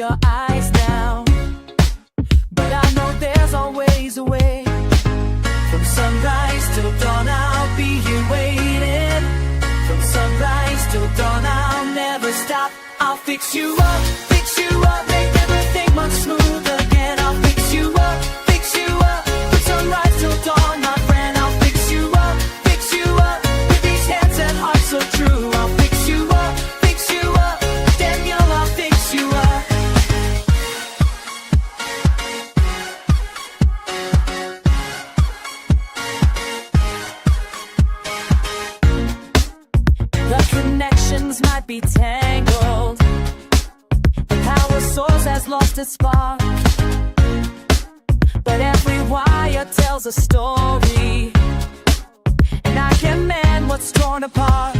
your eyes now, but I know there's always a way. From sunrise till dawn, I'll be here waiting. From sunrise till dawn, I'll never stop. I'll fix you up, make everything much smoother again. I'll fix you up, from sunrise till dawn, my friend. I'll fix you up, with these hands and heart so true. I'll fix you up, Daniel, I'll fix you up. The connections might be tangled, the power source has lost its spark, but every wire tells a story, and I can mend what's torn apart.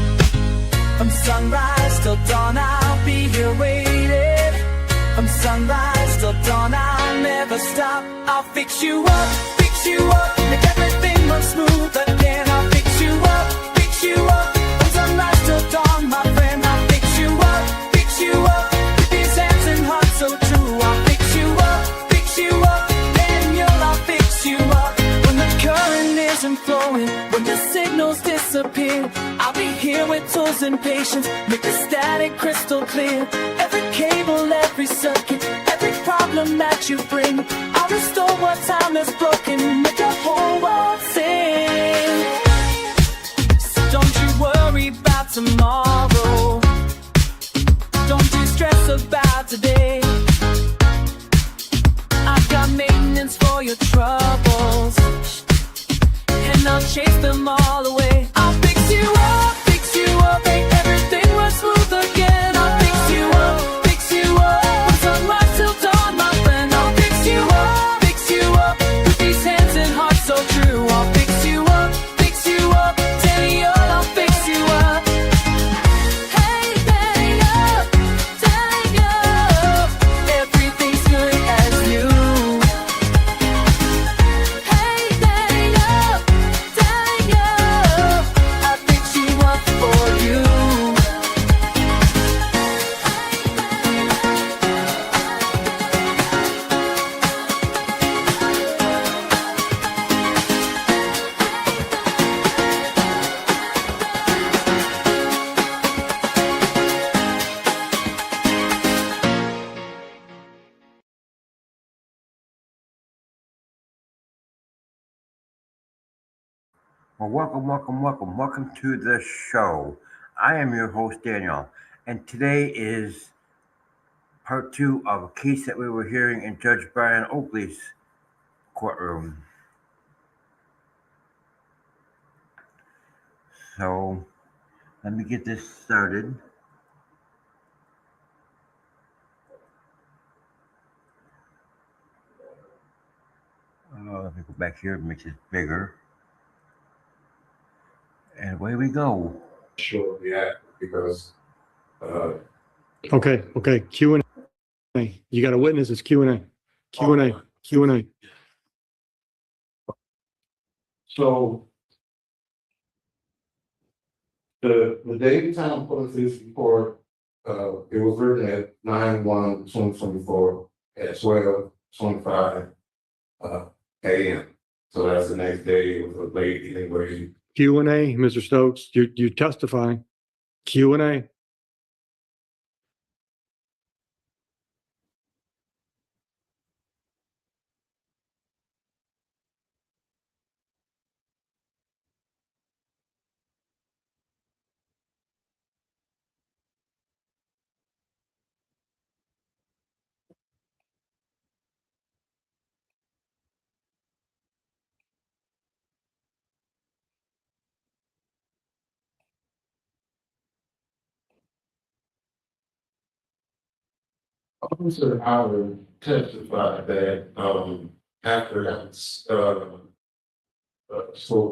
From sunrise till dawn, I'll be here waiting. From sunrise till dawn, I'll never stop. I'll fix you up, make everything run smooth again. I'll fix you up, from sunrise till dawn, my friend. I'll fix you up, with these hands and hearts so true. I'll fix you up, Daniel, I'll fix you up. When the current isn't flowing, when the signals disappear, I'll be here with tools and patience, make the static crystal clear. Every cable, every circuit, every problem that you bring, I'll restore what time has broken, make the whole world sing. So don't you worry about tomorrow, don't you stress about today. I've got maintenance for your troubles, and I'll chase them all away. I'll fix you up, make everything run smooth again. I'll fix you up, from sunrise till dawn, my friend. I'll fix you up, with these hands and hearts so true. I'll fix you up, Daniel, I'll fix you up. Hey, Daniel, everything's good as new. Hey, Daniel, I fix you up for you. Well, welcome to the show. I am your host, Daniel, and today is part 2 of a case that we were hearing in Judge Brian Oakley's courtroom. So, let me get this started. Let me go back here and make this bigger. And away we go. Sure, yeah, because Okay, Q&A. You got a witness, it's Q&A. Q&A. so the date and time of this report, it was written at 9/1/2024 at 12:25 a.m. So that's the next day. It was late anyway. Q&A, Mr. Stokes, you testifying. Q&A. Officer Howard testified that after that spoke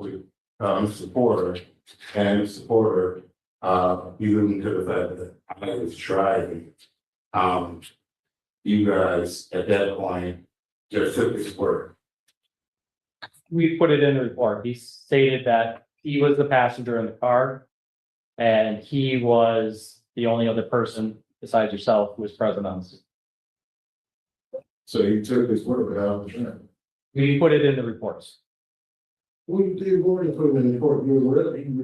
with Mr. Porter and Mr. Porter, you alluded to the fact that I was driving. You guys at that point just took his word. We put it in the report. He stated that he was the passenger in the car and he was the only other person besides yourself who was present on the scene. So you took his word without the trial. We put it in the reports. We did more than put him in the court, you were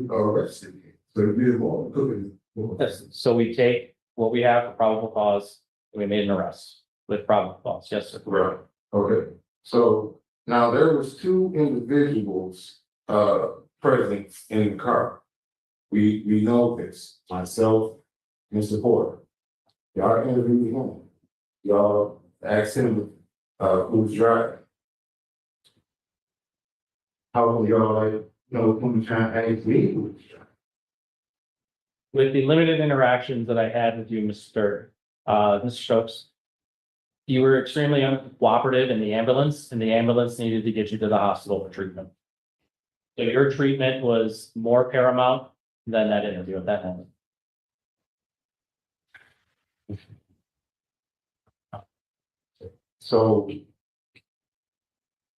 arrested. So you did more than put him. Yes, so we take what we have for probable cause, and we made an arrest with probable cause, yes, sir. Right, okay. So now there was two individuals, present in the car. We know this, myself, Mr. Porter. Y'all interviewed him. Y'all asked him, who's driving. How come y'all like, when trying to ask me who's driving? With the limited interactions that I had with you, Mr. Stokes, you were extremely uncooperative in the ambulance, and the ambulance needed to get you to the hospital for treatment. So your treatment was more paramount than that interview at that moment. So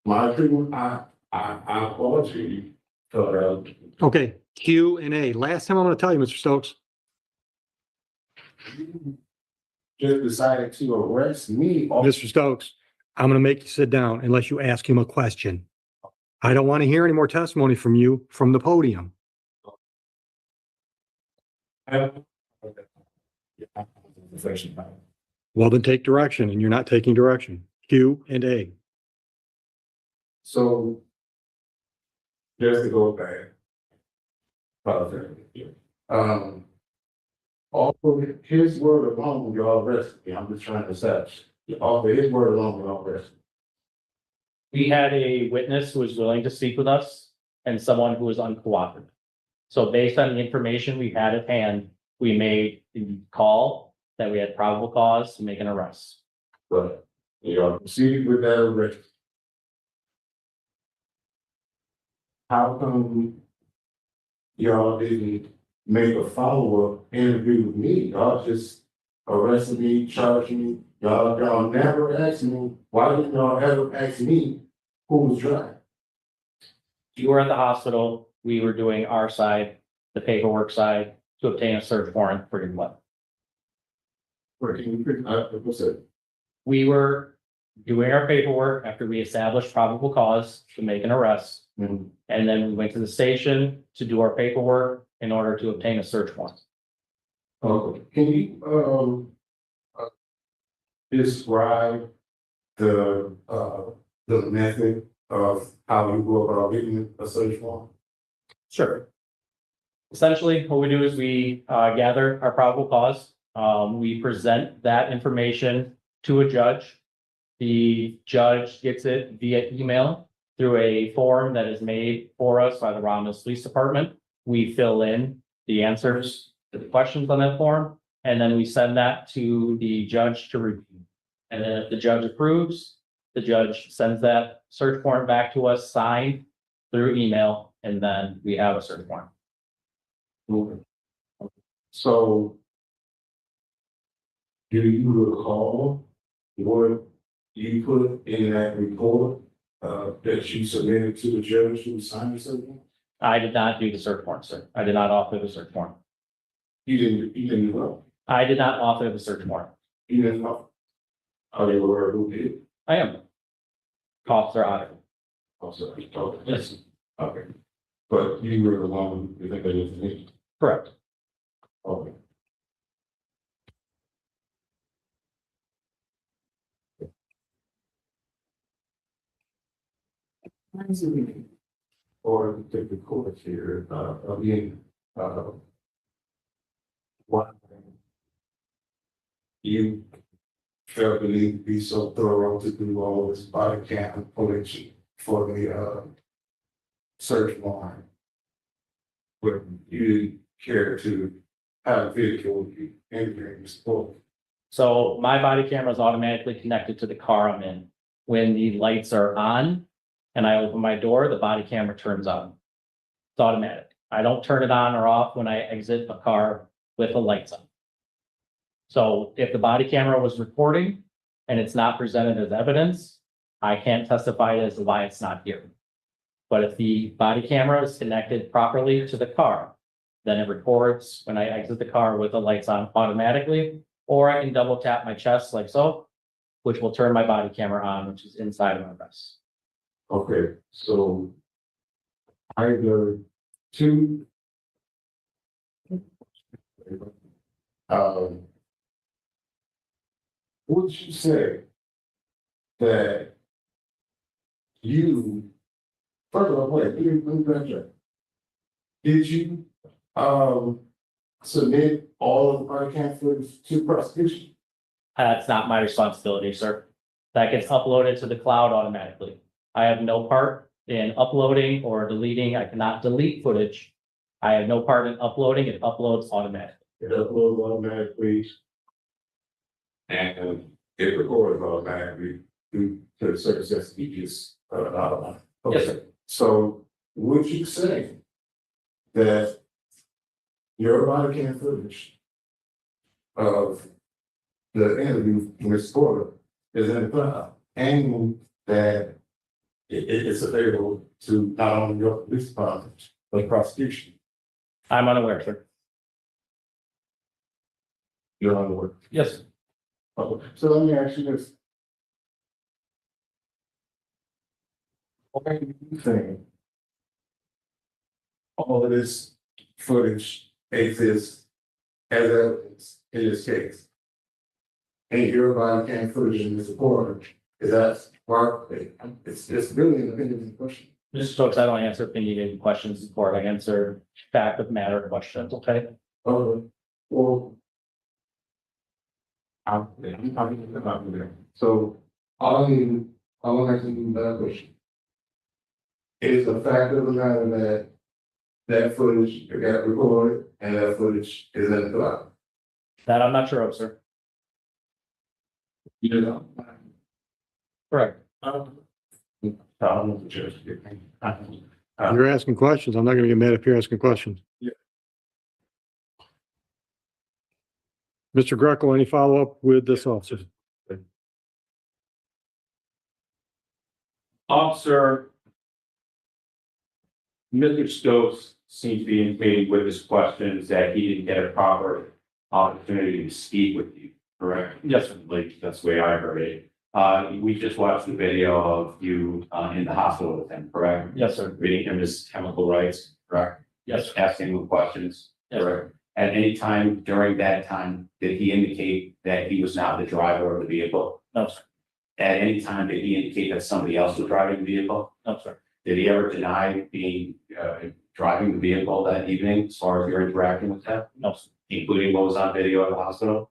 my treatment, I applaud you for, Okay, Q and A. Last time I'm gonna tell you, Mr. Stokes. just decided to arrest me. Mr. Stokes, I'm gonna make you sit down unless you ask him a question. I don't want to hear any more testimony from you from the podium. Well, then take direction, and you're not taking direction. Q and A. So just to go back. Off of his word alone, y'all arrested me. I'm just trying to establish. Off of his word alone, y'all arrested me. We had a witness who was willing to speak with us and someone who was uncooperative. So based on the information we had at hand, we made the call that we had probable cause to make an arrest. But y'all proceeded with that arrest. How come y'all didn't make a follow-up interview with me? Y'all just arrested me, charged me. Y'all never asked me, why didn't y'all ever ask me who was driving? You were at the hospital, we were doing our side, the paperwork side, to obtain a search warrant for your what? What's that? We were doing our paperwork after we established probable cause to make an arrest. Mhm. And then we went to the station to do our paperwork in order to obtain a search warrant. Okay, can you, describe the method of how you go about getting a search warrant? Sure. Essentially, what we do is we gather our probable cause. We present that information to a judge. The judge gets it via email through a form that is made for us by the Romulus Police Department. We fill in the answers to the questions on that form, and then we send that to the judge to review. And then if the judge approves, the judge sends that search warrant back to us signed through email, and then we have a search warrant. So do you recall what you put in that report that you submitted to the judge who signed something? I did not do the search warrant, sir. I did not author the search warrant. You didn't know. I did not author the search warrant. You didn't know. Are you aware who did? I am. Officer Otter. Oh, sorry. Okay. Yes, Okay. But you were the one who think that information. correct. Okay. Or take the court here, again, why you felt the need to be so thorough to do all this body cam footage for the search warrant? But you didn't care to have a video of you entering the store. So my body camera is automatically connected to the car I'm in. When the lights are on and I open my door, the body camera turns on. It's automatic. I don't turn it on or off when I exit a car with the lights on. So if the body camera was recording and it's not presented as evidence, I can't testify as to why it's not here. But if the body camera is connected properly to the car, then it records when I exit the car with the lights on automatically, or I can double tap my chest like so, which will turn my body camera on, which is inside of my vest. Okay, so either two. Would you say that you, first of all, wait, let me backtrack. Did you, submit all of the body cam footage to prosecution? That's not my responsibility, sir. That gets uploaded to the cloud automatically. I have no part in uploading or deleting. I cannot delete footage. I have no part in uploading. It uploads automatically. It uploads automatically. And it records automatically to the service that you just, Yes, sir. So would you say that your body cam footage of the interview with Ms. Porter is in the cloud and that it's available to not only your police department, but prosecution? I'm unaware, sir. You're on the work. Yes, sir. So let me ask you this. Why do you think all of this footage exists as evidence in this case? And your body cam footage in this report, is that part, it's really an opinion question. Mr. Stokes, I don't answer opinionated questions in court. I answer fact of matter questions, okay? Well. I'm talking about that. So all I'm asking you that question. Is the fact of the matter that footage got recorded and that footage is in the cloud? That I'm not sure of, sir. You know? Correct. You're asking questions. I'm not gonna get mad if you're asking questions. Yeah. Mr. Greco, any follow-up with this officer? Officer, Mr. Stokes seems to be indicating with his questions that he didn't get a proper opportunity to speak with you, correct? Yes, sir. Like, that's the way I heard it. We just watched the video of you, in the hospital with him, correct? Yes, sir. Reading him his chemical rights, correct? Yes, sir. Asking him questions, Yes, sir. correct? At any time during that time, did he indicate that he was not the driver of the vehicle? No, sir. At any time, did he indicate that somebody else was driving the vehicle? No, sir. Did he ever deny being, driving the vehicle that evening as far as your interacting with him, No, sir. including what was on video at the hospital?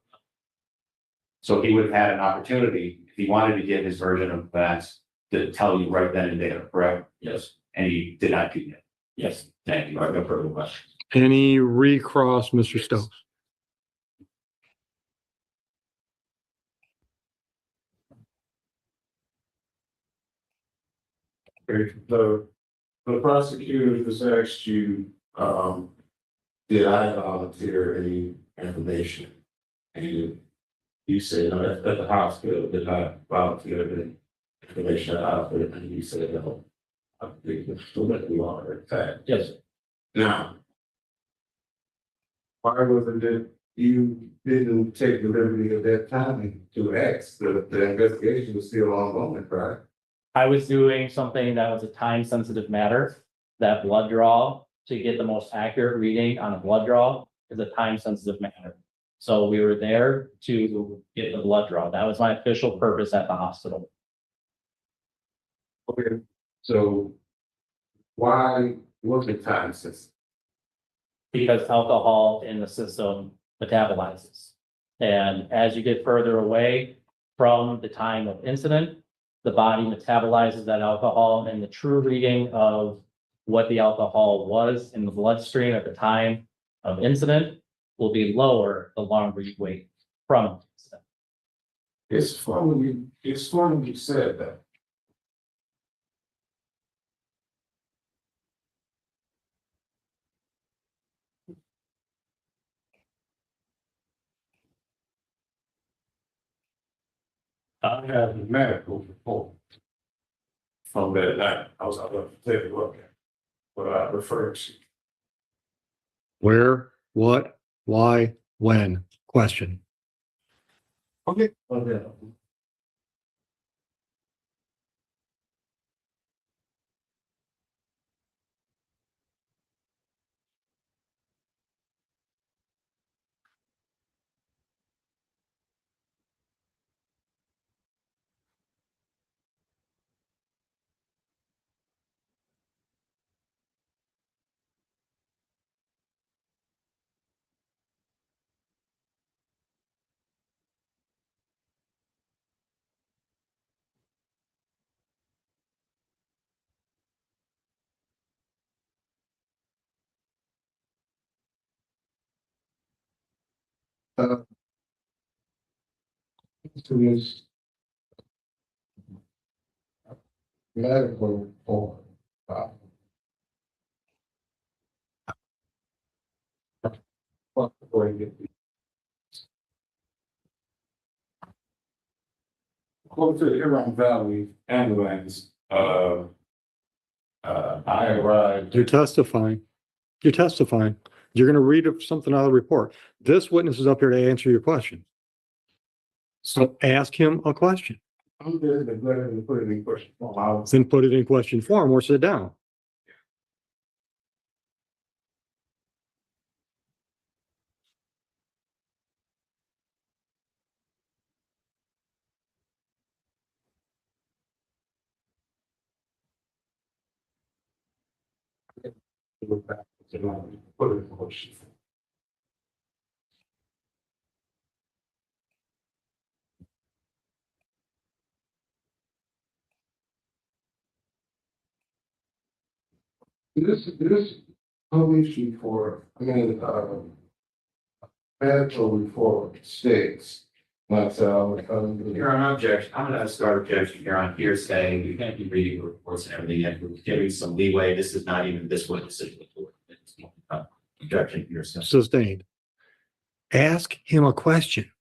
So he would have had an opportunity, if he wanted to give his version of events, to tell you right then and there, correct? Yes. And he did not do that. Yes. Thank you. I have no further questions. Any recross, Mr. Stokes? The prosecutor just asked you, did I volunteer any information? And you said, no, at the hospital, did I volunteer any information at the hospital? And you said, no. I think it's still that we are, in fact. Yes, sir. Now, why was it that you didn't take the liberty of that time to ask? The investigation was still ongoing, right? I was doing something that was a time-sensitive matter. That blood draw, to get the most accurate reading on a blood draw, is a time-sensitive matter. So we were there to get the blood draw. That was my official purpose at the hospital. Okay, so why was it time sensitive? Because alcohol in the system metabolizes. And as you get further away from the time of incident, the body metabolizes that alcohol, and the true reading of what the alcohol was in the bloodstream at the time of incident will be lower the longer you wait from the incident. It's funny you said that. I have a medical report from that night. I was about to tell you what I referred to. Where, what, why, when? Question. Okay. To this medical or close to the Huron Valley ambulance, I arrived. You're testifying. You're testifying. You're gonna read something out of the report. This witness is up here to answer your question. So ask him a question, I'm there to go ahead and put it in question. Wow. then put it in question form or sit down. Look back, put it in question. This police report, medical report states, myself, You're on objection. I'm gonna start objection here on hearsay. You can't be reading the reports and everything, and we're giving some leeway. This is not even this witness's report. It's, objection hearsay. Sustained. Ask him a question.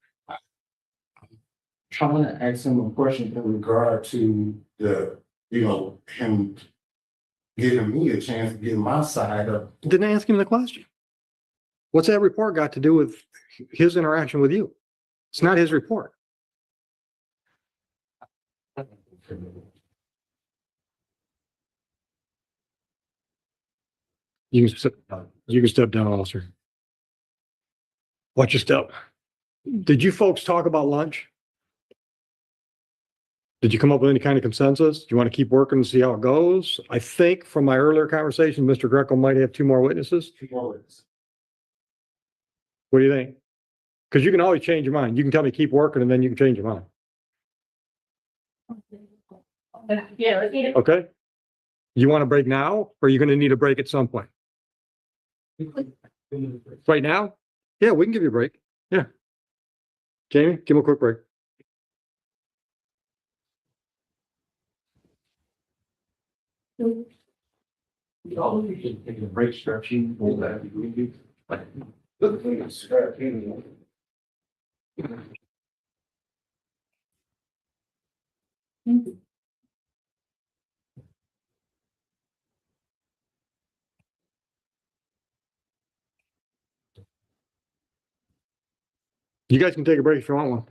trying to ask him a question in regard to him giving me a chance to get my side up. Didn't ask him the question. What's that report got to do with his interaction with you? It's not his report. You can step down, officer. Watch your step. Did you folks talk about lunch? Did you come up with any kind of consensus? Do you want to keep working and see how it goes? I think from my earlier conversation, Mr. Greco might have 2 more witnesses. What do you think? Because you can always change your mind. You can tell me keep working and then you can change your mind. Okay? You want a break now or are you going to need a break at some point? Right now? Yeah, we can give you a break. Yeah. Jamie, give him a quick break. Break stretching, all that. The thing is, You guys can take a break if you want one.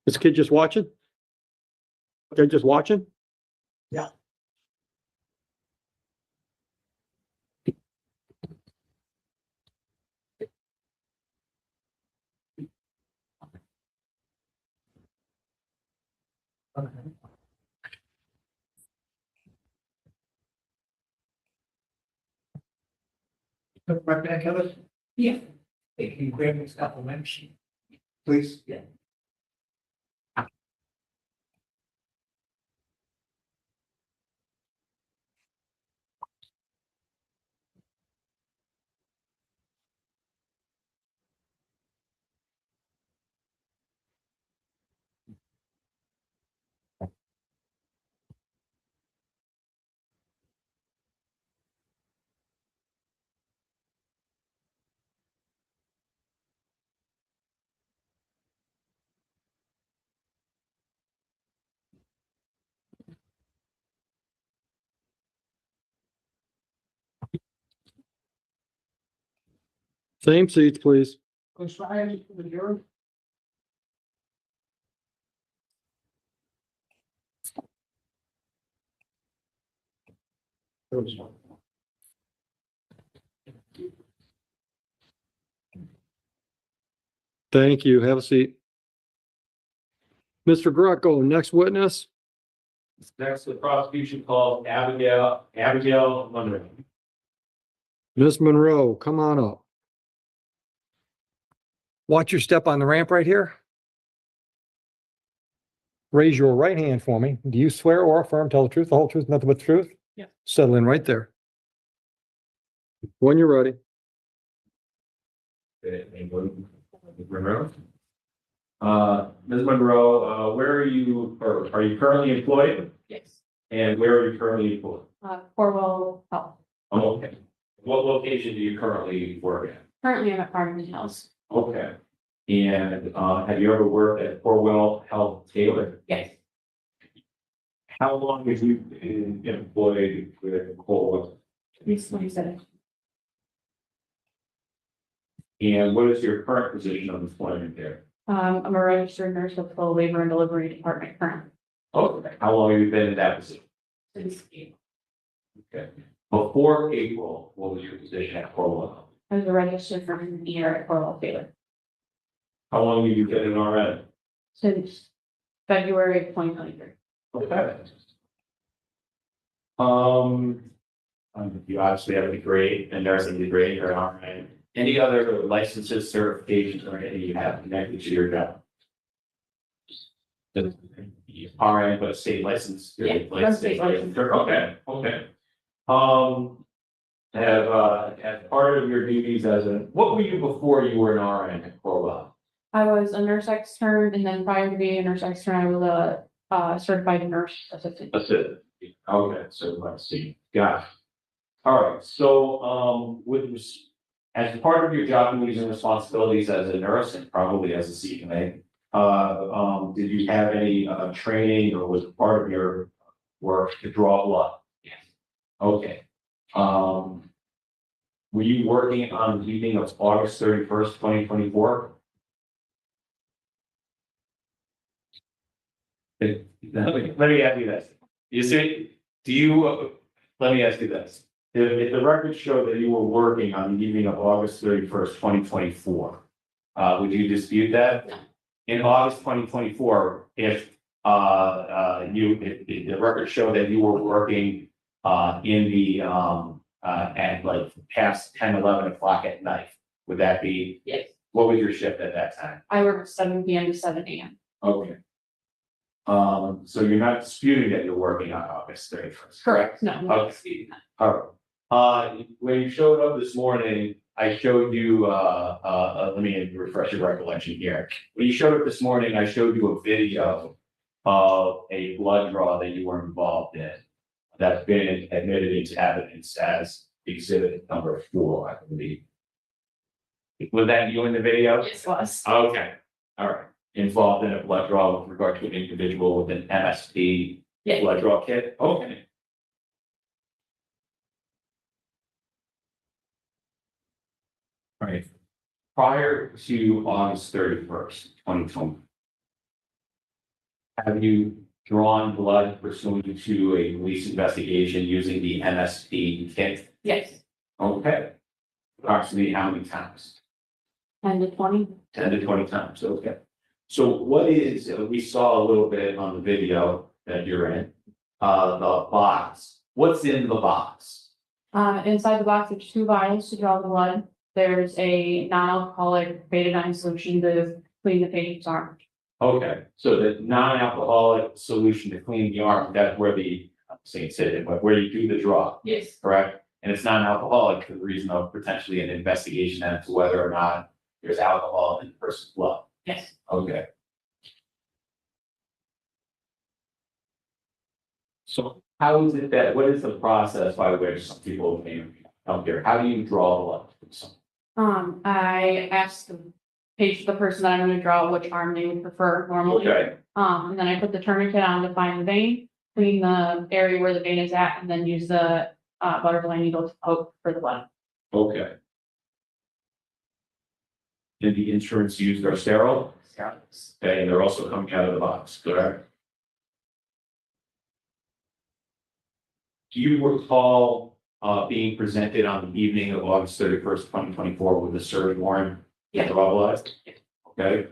This kid just watching? They're just watching? Yeah. Right back at us? Yeah. Hey, can you grab me a couple minutes? please. Yeah. Same seats, please. Let's try it with your. Thank you. Have a seat. Mr. Greco, next witness. Next, the prosecution called Abigail Monroe. Miss Monroe, come on up. Watch your step on the ramp right here. Raise your right hand for me. Do you swear or affirm, tell the truth, the whole truth, nothing but the truth? Yeah. Settle in right there. When you're ready. Monroe. Ms. Monroe, where are you, or are you currently employed? Yes. And where are you currently employed? Corwell Health. Oh, okay. What location do you currently work at? Currently, I'm at Farmington Hills. Okay. And have you ever worked at Corwell Health Taylor? Yes. How long have you been employed with Corwell? Recently said And what is your current position of employment there? I'm a registered nurse with the labor and delivery department currently. Okay. How long have you been in that position? Since April. Okay. Before April, what was your position at Corwell? I was a registered nurse here at Corwell Taylor How long have you been in RN? since February of 2023. Okay. You obviously have a degree, a nursing degree, or RN. Any other licenses, certifications, or anything you have connected to your job? The RN, but a state license. Yeah, Like state license. Okay, okay. As part of your duties what were you before you were an RN at Corwell? I was a nurse extern, and then prior to being a nurse extern, I was a certified nurse assistant. Assistant. Okay, so let's see. Got it. All right, so, as part of your job duties and responsibilities as a nurse and probably as a CNA, did you have any, training or was it part of your work to draw blood? Yes. Okay. Were you working on the evening of August 31st, 2024? Let me ask you this. You see, let me ask you this. If the records show that you were working on the evening of August 31st, 2024, would you dispute that? No. In August 2024, if the records show that you were working in the at like past 10, 11 o'clock at night, would that be? Yes. What was your shift at that time? I work 7 p.m. to 7 a.m. Okay. So you're not disputing that you're working on August 31st? Correct. No. I'm not Okay. disputing that. All right. When you showed up this morning, I showed you, let me refresh your recollection here. When you showed up this morning, I showed you a video of a blood draw that you were involved in. That's been admitted into evidence as exhibit number 4, I believe. Was that you in the video? Yes, was. Okay, all right. Involved in a blood draw with regard to an individual with an MSP Yeah. blood draw kit? Okay. All right. Prior to August 31st, 2020, have you drawn blood pursuant to a police investigation using the MSP kit? Yes. Okay. Approximately how many times? 10 to 20. 10 to 20 times, okay. So what is, we saw a little bit on the video that you're in, the box. What's in the box? Inside the box, there's 2 vials to draw the blood. There's a non-alcoholic betadine solution to clean the patient's arm. Okay, so the non-alcoholic solution to clean the arm, that's where the, I'm saying sit, but where you do the draw, Yes. correct? And it's non-alcoholic for the reason of potentially an investigation as to whether or not there's alcohol in the person's blood. Yes. Okay. So how is it that, what is the process by which some people may come here? How do you draw blood from someone? I asked the person that I'm going to draw which arm they would prefer normally. Okay, And then I put the tourniquet on to find the vein, clean the area where the vein is at, and then use the butterfly needle to poke for the blood. okay. And the instruments used are sterile? Okay, and they're also coming out of the box, correct? Do you recall being presented on the evening of August 31st, 2024 with a search warrant? Yeah. For blood? Okay.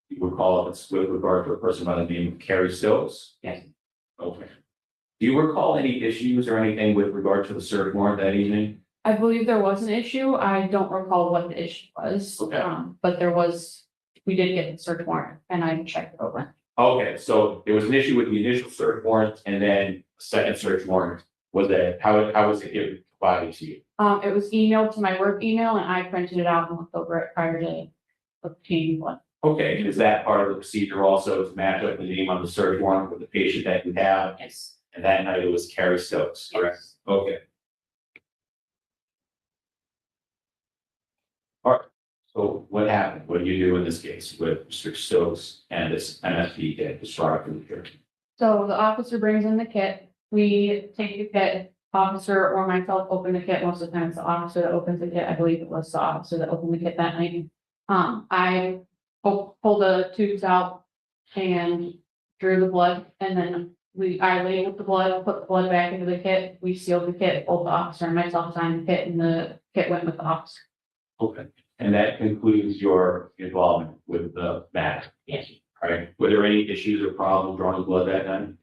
Do you recall if it's with regard to a person by the name of Carrie Stills? Yes. Okay. Do you recall any issues or anything with regard to the search warrant that evening? I believe there was an issue. I don't recall what the issue was. Okay. But we did get the search warrant and I checked it over. Okay, so there was an issue with the initial search warrant and then a second search warrant. Was that, how was it given, provided to you? It was emailed to my work email and I printed it out and looked over it prior to obtaining one. Okay, and is that part of the procedure also to match up the name on the search warrant with the patient that you have? Yes. And that night it was Carrie Stokes, correct? Yes. Okay. All right, so what happened? What do you do in this case with Mr. Stokes and this MSP kit described in the jury? So the officer brings in the kit. We take the kit, officer or myself open the kit. Most of the time it's the officer that opens the kit. I believe it was the officer that opened the kit that night. I pull the tubes out and drew the blood and then I labeled the blood, put the blood back into the kit. We sealed the kit, both the officer and myself signed the kit and the kit went with the officer. Okay, and that concludes your involvement with the matter. Yes. All right, were there any issues or problems drawing blood that night?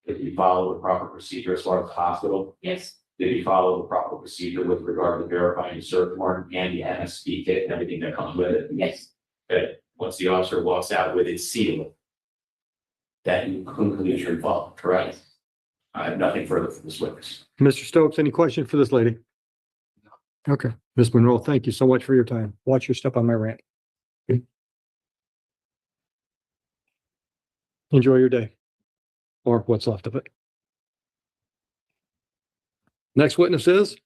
Did you follow the proper procedure as far as the hospital? Yes. Did you follow the proper procedure with regard to verifying the search warrant and the MSP kit and everything that comes with it? Yes. Okay, once the officer walks out with it sealed, that concludes your involvement, correct? I have nothing further for this witness. Mr. Stokes, any question for this lady? Okay, Ms. Monroe, thank you so much for your time. Watch your step on my rant. Enjoy your day, or what's left of it. Next witness is?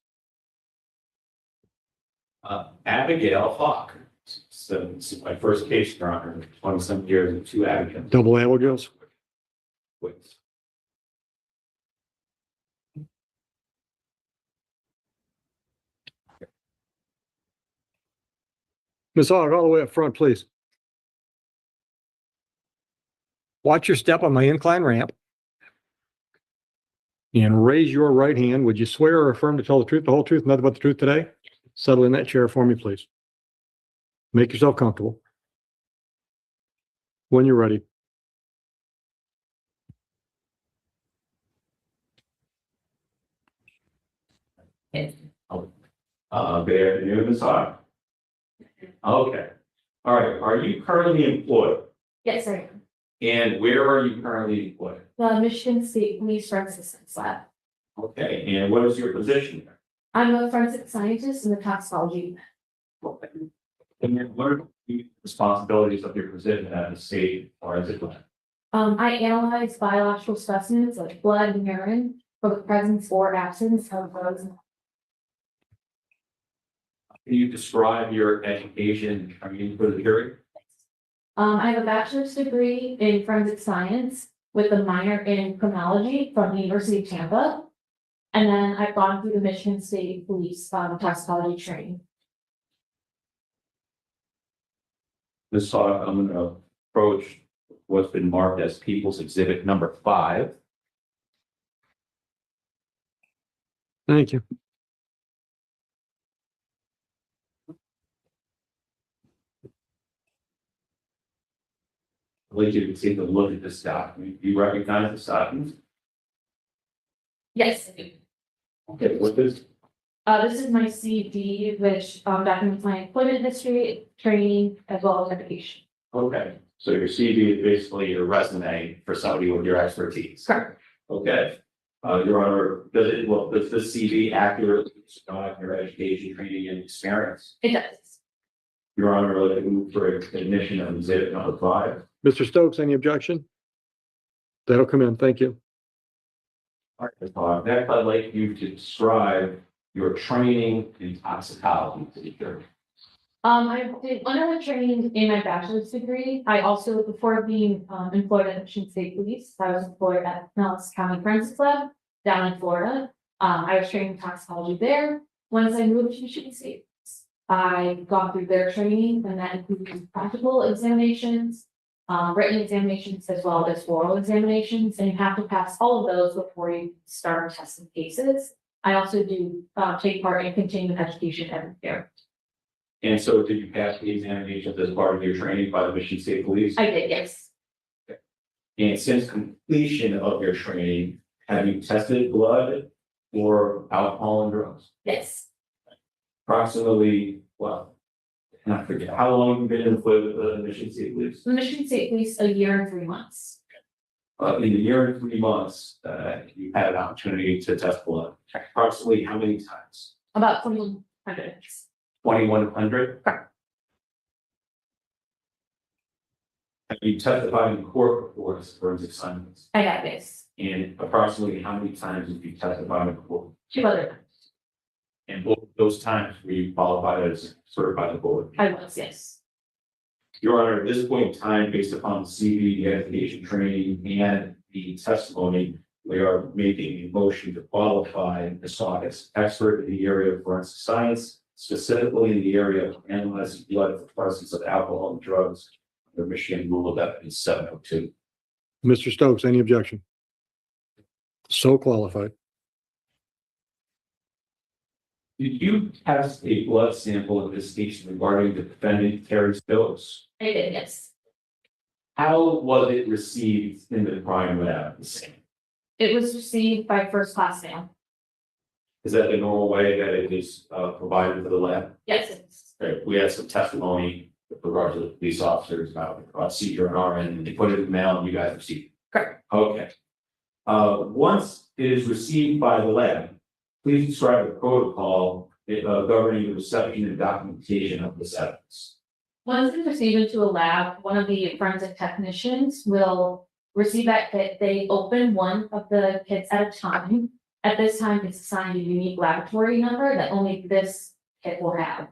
Abigail Hawk. So this is my first case, Your Honor, 20-some years and 2 Abigails. Double Abigails. Witness. Ms. Hogg, all the way up front, please. Watch your step on my incline ramp. And raise your right hand. Would you swear or affirm to tell the truth, the whole truth, nothing but the truth today? Settle in that chair for me, please. Make yourself comfortable. When you're ready. Good afternoon, Ms. Hawk. Okay. All right. Are you currently employed? Yes, I am. And where are you currently employed? The Michigan State Police Forensic Science Lab. Okay. And what is your position there? I'm a forensic scientist in the toxicology. And what are the responsibilities of your position at the state forensic lab? I analyze biological specimens like blood and urine for the presence or absence of drugs. Can you describe your education for the jury? I have a bachelor's degree in forensic science with a minor in criminology from the University of Tampa. And then I've gone through the Michigan State Police toxicology training. Ms. Hawk, I'm going to approach what's been marked as People's Exhibit number 5. Thank you. I'd like you to take a look at this document. Do you recognize this document? Yes, I do. Okay, what is? This is my CD, which documents my employment history, training, as well as education. Okay, so your CV is basically your resume for somebody with your expertise. Correct. Okay, Your Honor, does this CV accurately describe your education, training, and experience? It does. Your Honor, I'd like to move for admission of exhibit number 5. Mr. Stokes, any objection? That'll come in. Thank you. All right, next, I'd like you to describe your training in toxicology to the jury. I did underwent training in my bachelor's degree. I also, before being employed at the Michigan State Police, I was employed at Pinellas County Forensics Lab down in Florida. I was trained in toxicology there. Once I moved to Michigan State, I got through their training, and that included practical examinations, written examinations, as well as oral examinations, and you have to pass all of those before you start testing cases. I also do take part in continuing education every year. And so did you pass the examinations as part of your training by the Michigan State Police? I did, yes. And since completion of your training, have you tested blood or alcohol and drugs? Yes. Approximately, well, and I forget, how long have you been employed with the Michigan State Police? The Michigan State Police, a year and 3 months. In the year and 3 months, you had an opportunity to test blood. Approximately how many times? About 2,100. 2,100? Have you testified in court before as forensic scientist? I got this. And approximately how many times have you testified in court? 2 other times. And both those times were you qualified as certified board? I was, yes. Your Honor, at this point in time, based upon the CV, the education training, and the testimony, we are making a motion to qualify Ms. Hawk as expert in the area of forensic science, specifically in the area of analyzing blood for presence of alcohol and drugs, under Michigan Rule of Evidence 702. Mr. Stokes, any objection? So qualified. Did you test a blood sample in this case regarding the defendant Terry Stokes? I did, yes. How was it received in the crime lab? It was received by first class mail. Is that the normal way that it is provided to the lab? Yes, it's, Okay, we had some testimony with regard to the police officers about seizure on our end, and they put it in the mail and you guys received it. correct. Okay. Once it is received by the lab, please describe the protocol governing the reception and documentation of this evidence. Once it's received into a lab, one of the forensic technicians will receive that kit. They open one of the kits at a time. At this time, it's assigned a unique laboratory number that only this kit will have.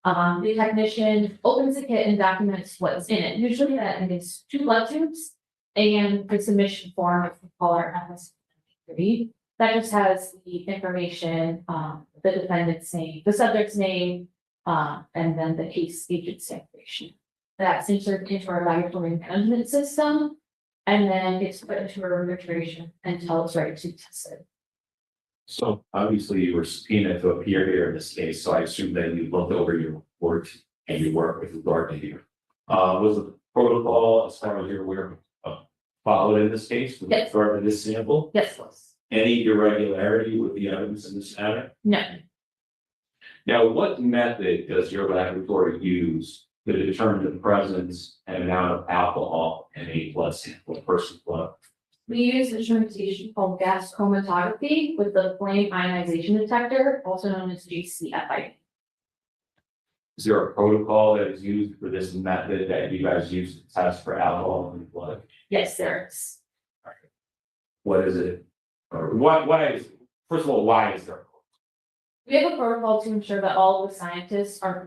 The technician opens the kit and documents what's in it. Usually that is 2 blood tubes and the submission form, which we call our MS-3. That just has the information, the defendant's name, the subject's name, and then the case agent's information. That's inserted into our laboratory management system, and then it's put into a refrigeration until it's ready to test it. So obviously you were subpoenaed to appear here in this case, so I assume that you looked over your report and your work with regard to here. Was the protocol, as far as you're aware, followed in this case with Yes. regard to this sample? Yes, please. Any irregularity with the evidence in this matter? No. Now, what method does your laboratory use to determine the presence and amount of alcohol in a blood sample, a person's blood? We use instrumentation called gas chromatography with the flame ionization detector, also known as GCFI. Is there a protocol that is used for this method that you guys use to test for alcohol in the blood? Yes, there is. What is it? Or why is, first of all, why is there? We have a protocol to ensure that all of the scientists are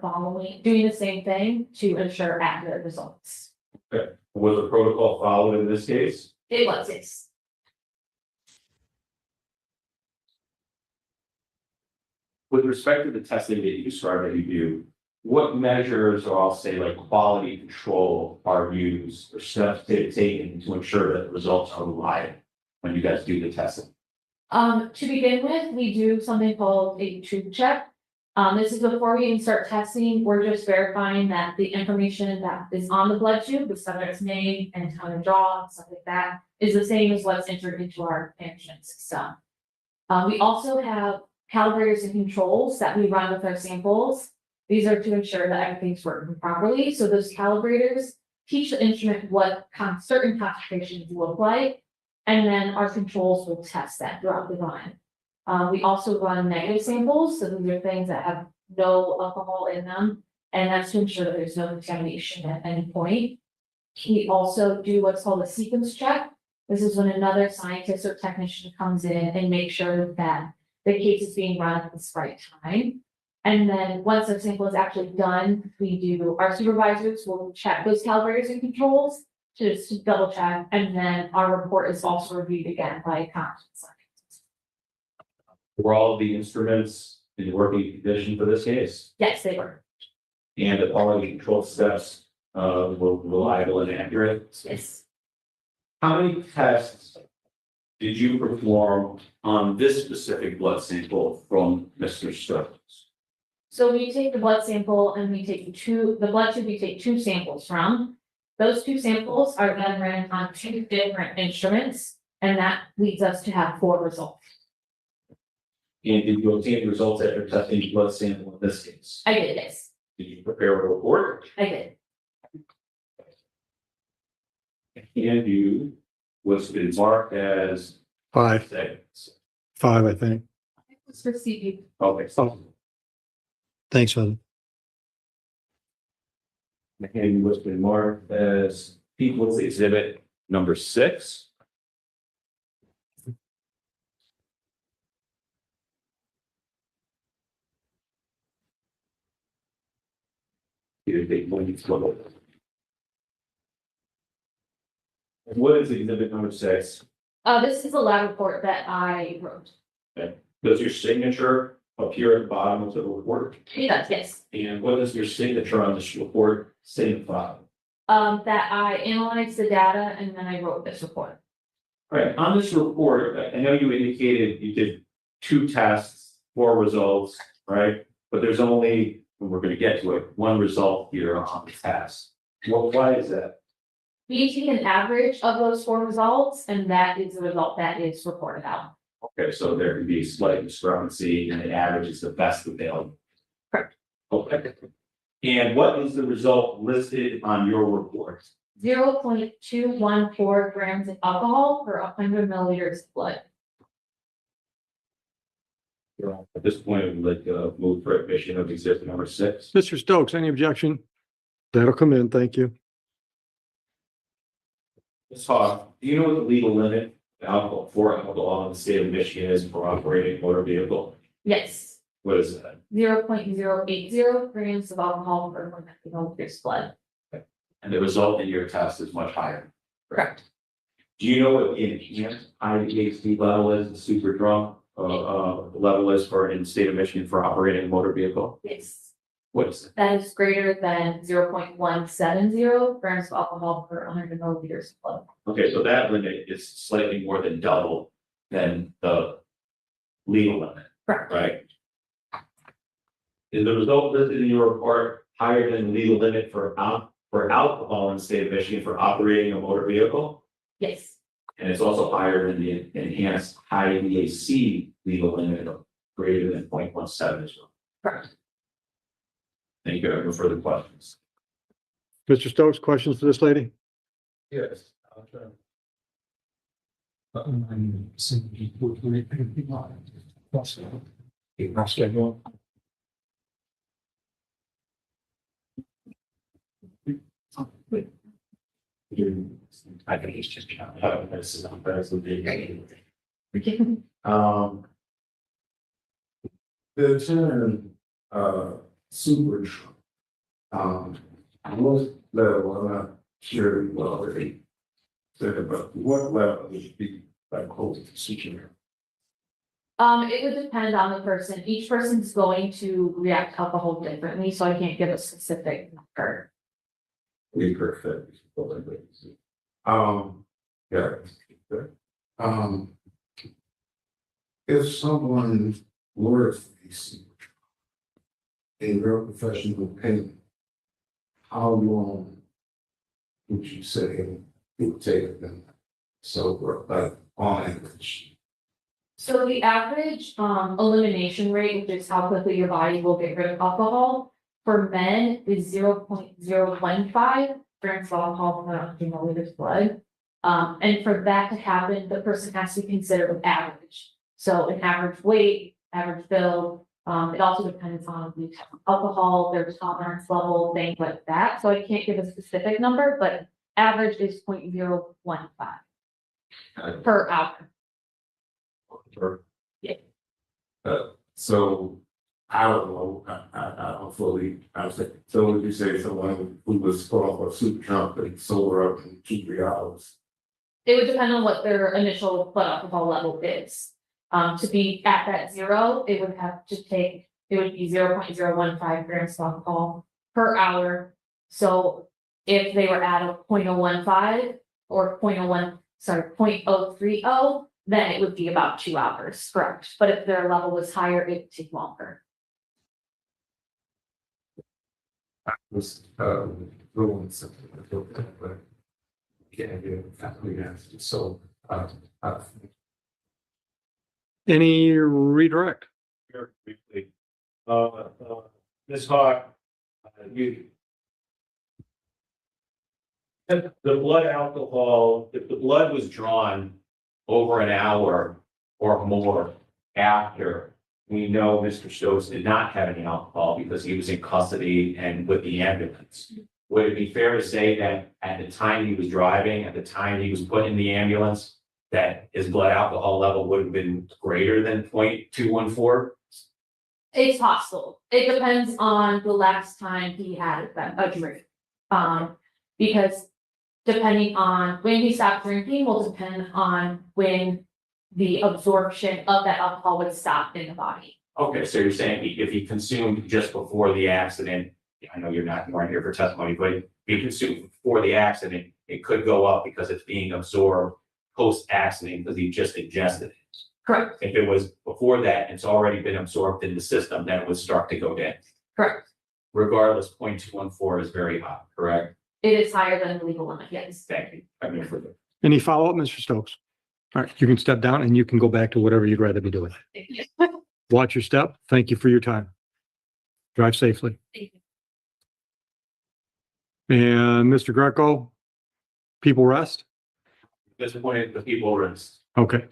doing the same thing to ensure accurate results. Was the protocol followed in this case? It was, yes. With respect to the testing that you described that you do, what measures, or I'll say like quality control, are used or steps taken to ensure that the results are reliable when you guys do the testing? To begin with, we do something called a tube check. This is before we even start testing, we're just verifying that the information that is on the blood tube, the subject's name and time of draw, stuff like that, is the same as what's entered into our management system. We also have calibrators and controls that we run with our samples. These are to ensure that everything's working properly. So those calibrators teach the instrument what certain concentrations look like. And then our controls will test that throughout the run. We also run negative samples, so these are things that have no alcohol in them, and that's to ensure that there's no contamination at any point. We also do what's called a sequence check. This is when another scientist or technician comes in and makes sure that the case is being run at the right time. And then once the sample is actually done, our supervisors will check those calibrators and controls to double check, and then our report is also reviewed again by a competent scientist. Were all of the instruments in working condition for this case? Yes, they were. And the quality control steps were reliable and accurate? Yes. How many tests did you perform on this specific blood sample from Mr. Stokes? So we take the blood sample and we take the blood tube we take 2 samples from. Those 2 samples are then ran on 2 different instruments, and that leads us to have 4 results. And did you obtain results after testing the blood sample in this case? I did, yes, Did you prepare a report? I did. And you was been marked as 5, seconds. 5, I think. It was received. Okay. Oh. Thanks, Heather. And what's been marked as People's Exhibit number 6. Here, take one each one. What is Exhibit number 6? This is a lab report that I wrote. Does your signature appear at the bottom of the report? It does, yes. And what does your signature on this report signify? That I analyzed the data and then I wrote this report. All right, on this report, I know you indicated you did 2 tests, 4 results, right? But there's only, and we're gonna get to it, 1 result here on the test. Well, why is that? We take an average of those 4 results, and that is the result that is reported out. Okay, so there can be a slight discrepancy and the average is the best available. Correct. Okay. And what is the result listed on your report? 0.214 grams of alcohol per 100 milliliters of blood. At this point, I'd like to move for admission of exhibit number 6. Mr. Stokes, any objection? That'll come in, thank you. Ms. Hawk, do you know what the legal limit for alcohol in the state of Michigan is for operating a motor vehicle? Yes, What is that? 0.080 grams of alcohol per 100 milliliters of blood. And the result in your test is much higher. Correct. Do you know what the enhanced IDHD level is, the super drunk level is for in the state of Michigan for operating a motor vehicle? Yes, What is it? that is greater than 0.170 grams of alcohol per 100 milliliters of blood. Okay, so that limit is slightly more than double than the legal limit, Correct. right? Is the result listed in your report higher than the legal limit for alcohol in the state of Michigan for operating a motor vehicle? Yes, And it's also higher than the enhanced high VAC legal limit of greater than 0.17 as well. correct. Thank you. I have no further questions. Mr. Stokes, questions for this lady? Yes. I think it's just. This is not bad, so the term, super truck. What level, I'm not sure you already said about what level would be like close to super. It would depend on the person. Each person's going to react to alcohol differently, so I can't give a specific number. We perfect. Yeah. If someone were to be super drunk, in your professional opinion, how long would you say it would take them sober, like on average? So the average elimination rate, which is how quickly your body will get rid of alcohol, for men is 0.015 grams of alcohol per 100 milliliters of blood. And for that to happen, the person has to be considered an average. So an average weight, average build, it also depends on the type of alcohol, their tolerance level, things like that. So I can't give a specific number, but average is 0.015 per hour. Yeah. So I don't know, I don't fully, I was thinking, so would you say someone who was called for super drunk, but sober up in 2-3 hours? It would depend on what their initial blood alcohol level is. To be at that 0, it would have to take, it would be 0.015 grams of alcohol per hour. So if they were at a 0.015 or 0.030, then it would be about 2 hours, correct? But if their level was higher, it would take longer. Was doing something like that, but yeah, faculty asked, so Any redirect? very briefly. Ms. Hawk, you. If the blood alcohol, if the blood was drawn over an hour or more after, we know Mr. Stokes did not have any alcohol because he was in custody and with the ambulance. Would it be fair to say that at the time he was driving, at the time he was put in the ambulance, that his blood alcohol level would have been greater than 0.214? It's possible. It depends on the last time he had a drink. Because depending on when he stopped drinking will depend on when the absorption of that alcohol would stop in the body. Okay, so you're saying if he consumed just before the accident, I know you weren't here for testimony, but if he consumed before the accident, it could go up because it's being absorbed post-accident because he just ingested it. Correct, If it was before that, it's already been absorbed in the system, then it would start to go down. correct. Regardless, 0.214 is very high, correct? It is higher than the legal limit, yes. Thank you. I mean, for the. Any follow-up, Mr. Stokes? All right, you can step down and you can go back to whatever you'd rather be doing. Watch your step. Thank you for your time. Drive safely. Thank you. And Mr. Greco, people rest? This point, the people rest. Okay.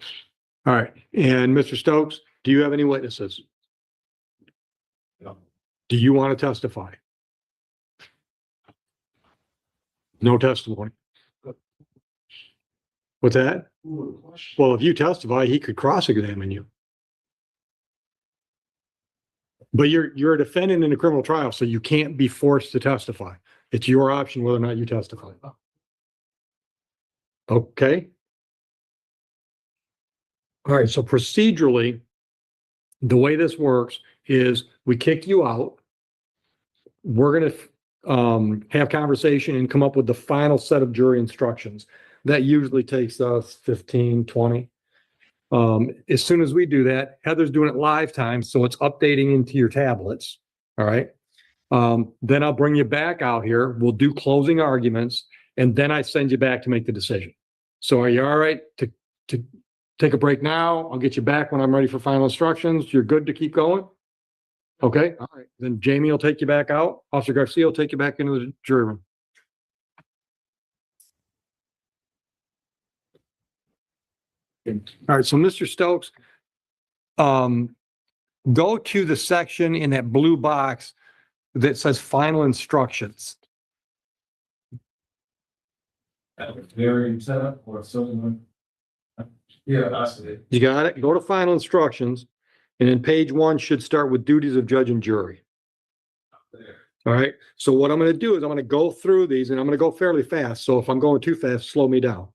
All right. And Mr. Stokes, do you have any witnesses? No. Do you want to testify? No testimony. What's that? Well, if you testify, he could cross-examine you. But you're a defendant in a criminal trial, so you can't be forced to testify. It's your option whether or not you testify. Okay. All right, so procedurally, the way this works is we kick you out. We're gonna have conversation and come up with the final set of jury instructions. That usually takes us 15, 20. As soon as we do that, Heather's doing it live time, so it's updating into your tablets. All right. Then I'll bring you back out here. We'll do closing arguments, and then I send you back to make the decision. So are you all right to take a break now? I'll get you back when I'm ready for final instructions. You're good to keep going? Okay. All right. Then Jamie will take you back out. Officer Garcia will take you back into the jury room. All right, so Mr. Stokes, go to the section in that blue box that says final instructions. Hearing setup or something. Yeah, I see it. You got it? Go to final instructions, and then page 1 should start with duties of judge and jury. All right, so what I'm going to do is I'm going to go through these, and I'm going to go fairly fast. So if I'm going too fast, slow me down.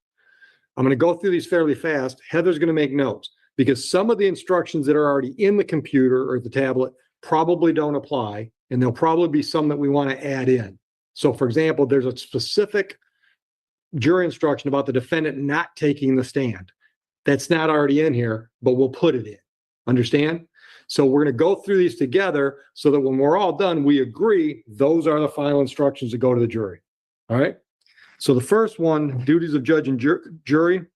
I'm going to go through these fairly fast. Heather's going to make notes because some of the instructions that are already in the computer or the tablet probably don't apply, and there'll probably be some that we want to add in. So for example, there's a specific jury instruction about the defendant not taking the stand. That's not already in here, but we'll put it in. Understand? So we're going to go through these together so that when we're all done, we agree those are the final instructions that go to the jury. All right? So the first one, duties of judge and jury,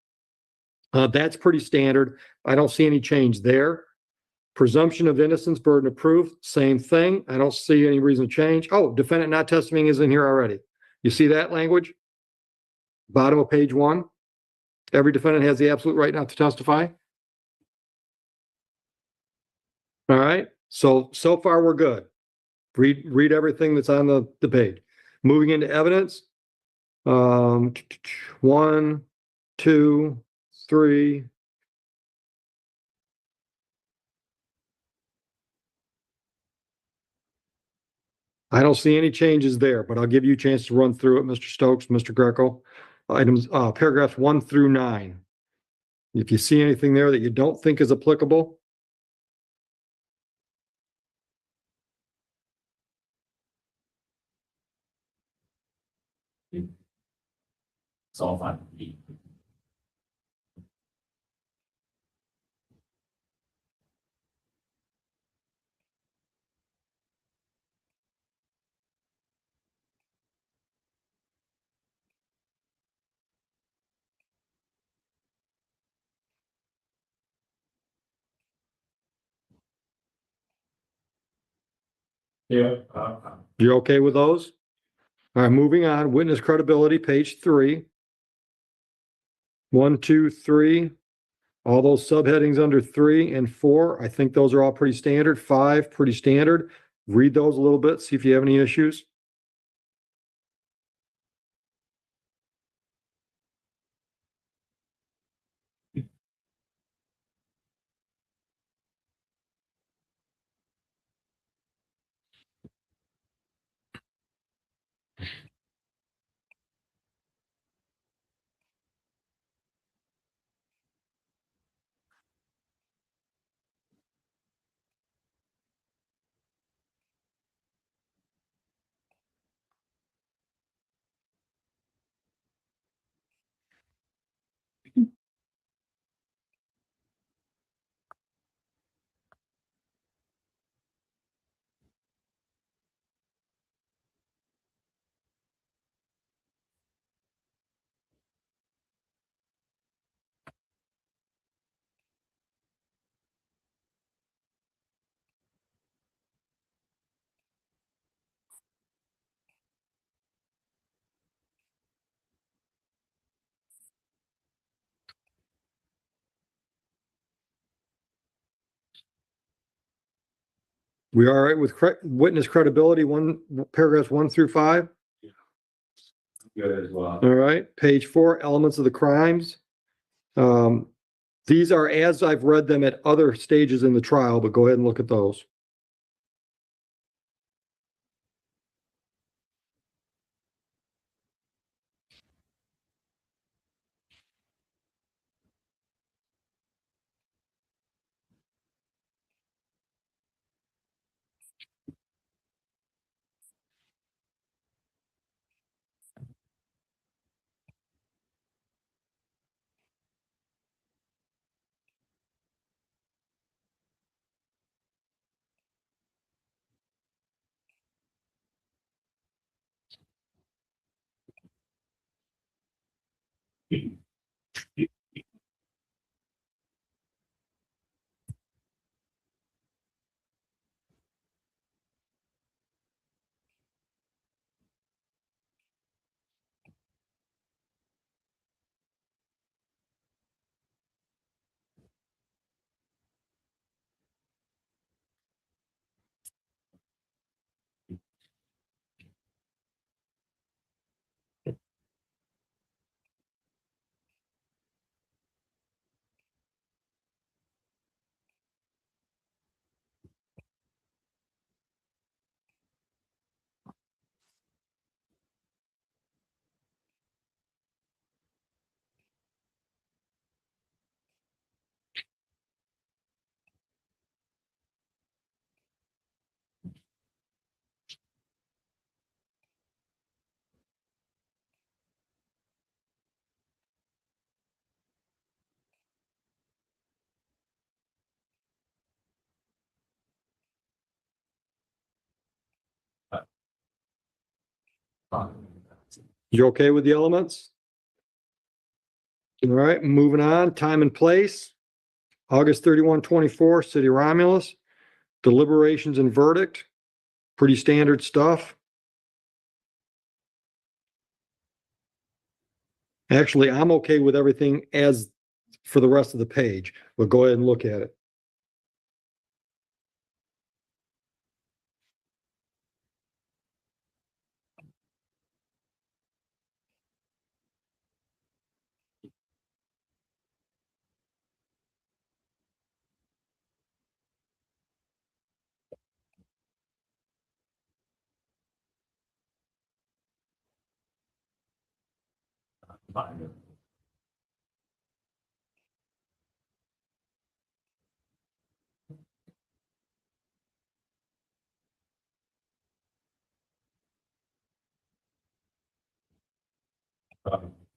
that's pretty standard. I don't see any change there. Presumption of innocence, burden of proof, same thing. I don't see any reason to change. Oh, defendant not testifying is in here already. You see that language? Bottom of page 1. Every defendant has the absolute right not to testify. All right. So far we're good. Read everything that's on the page. Moving into evidence. 1, 2, 3. I don't see any changes there, but I'll give you a chance to run through it, Mr. Stokes, Mr. Greco. Items, paragraphs 1 through 9. If you see anything there that you don't think is applicable. It's all fine. Yeah. You're okay with those? All right, moving on, witness credibility, page 3. 1, 2, 3. All those subheadings under 3 and 4, I think those are all pretty standard. 5, pretty standard. Read those a little bit, see if you have any issues. We all right with witness credibility, paragraphs 1 through 5? Good as well. All right, page 4, elements of the crimes. These are as I've read them at other stages in the trial, but go ahead and look at those. You okay with the elements? All right, moving on, time and place. August 31, 24, City of Romulus. Deliberations and verdict. Pretty standard stuff. Actually, I'm okay with everything as for the rest of the page, but go ahead and look at it.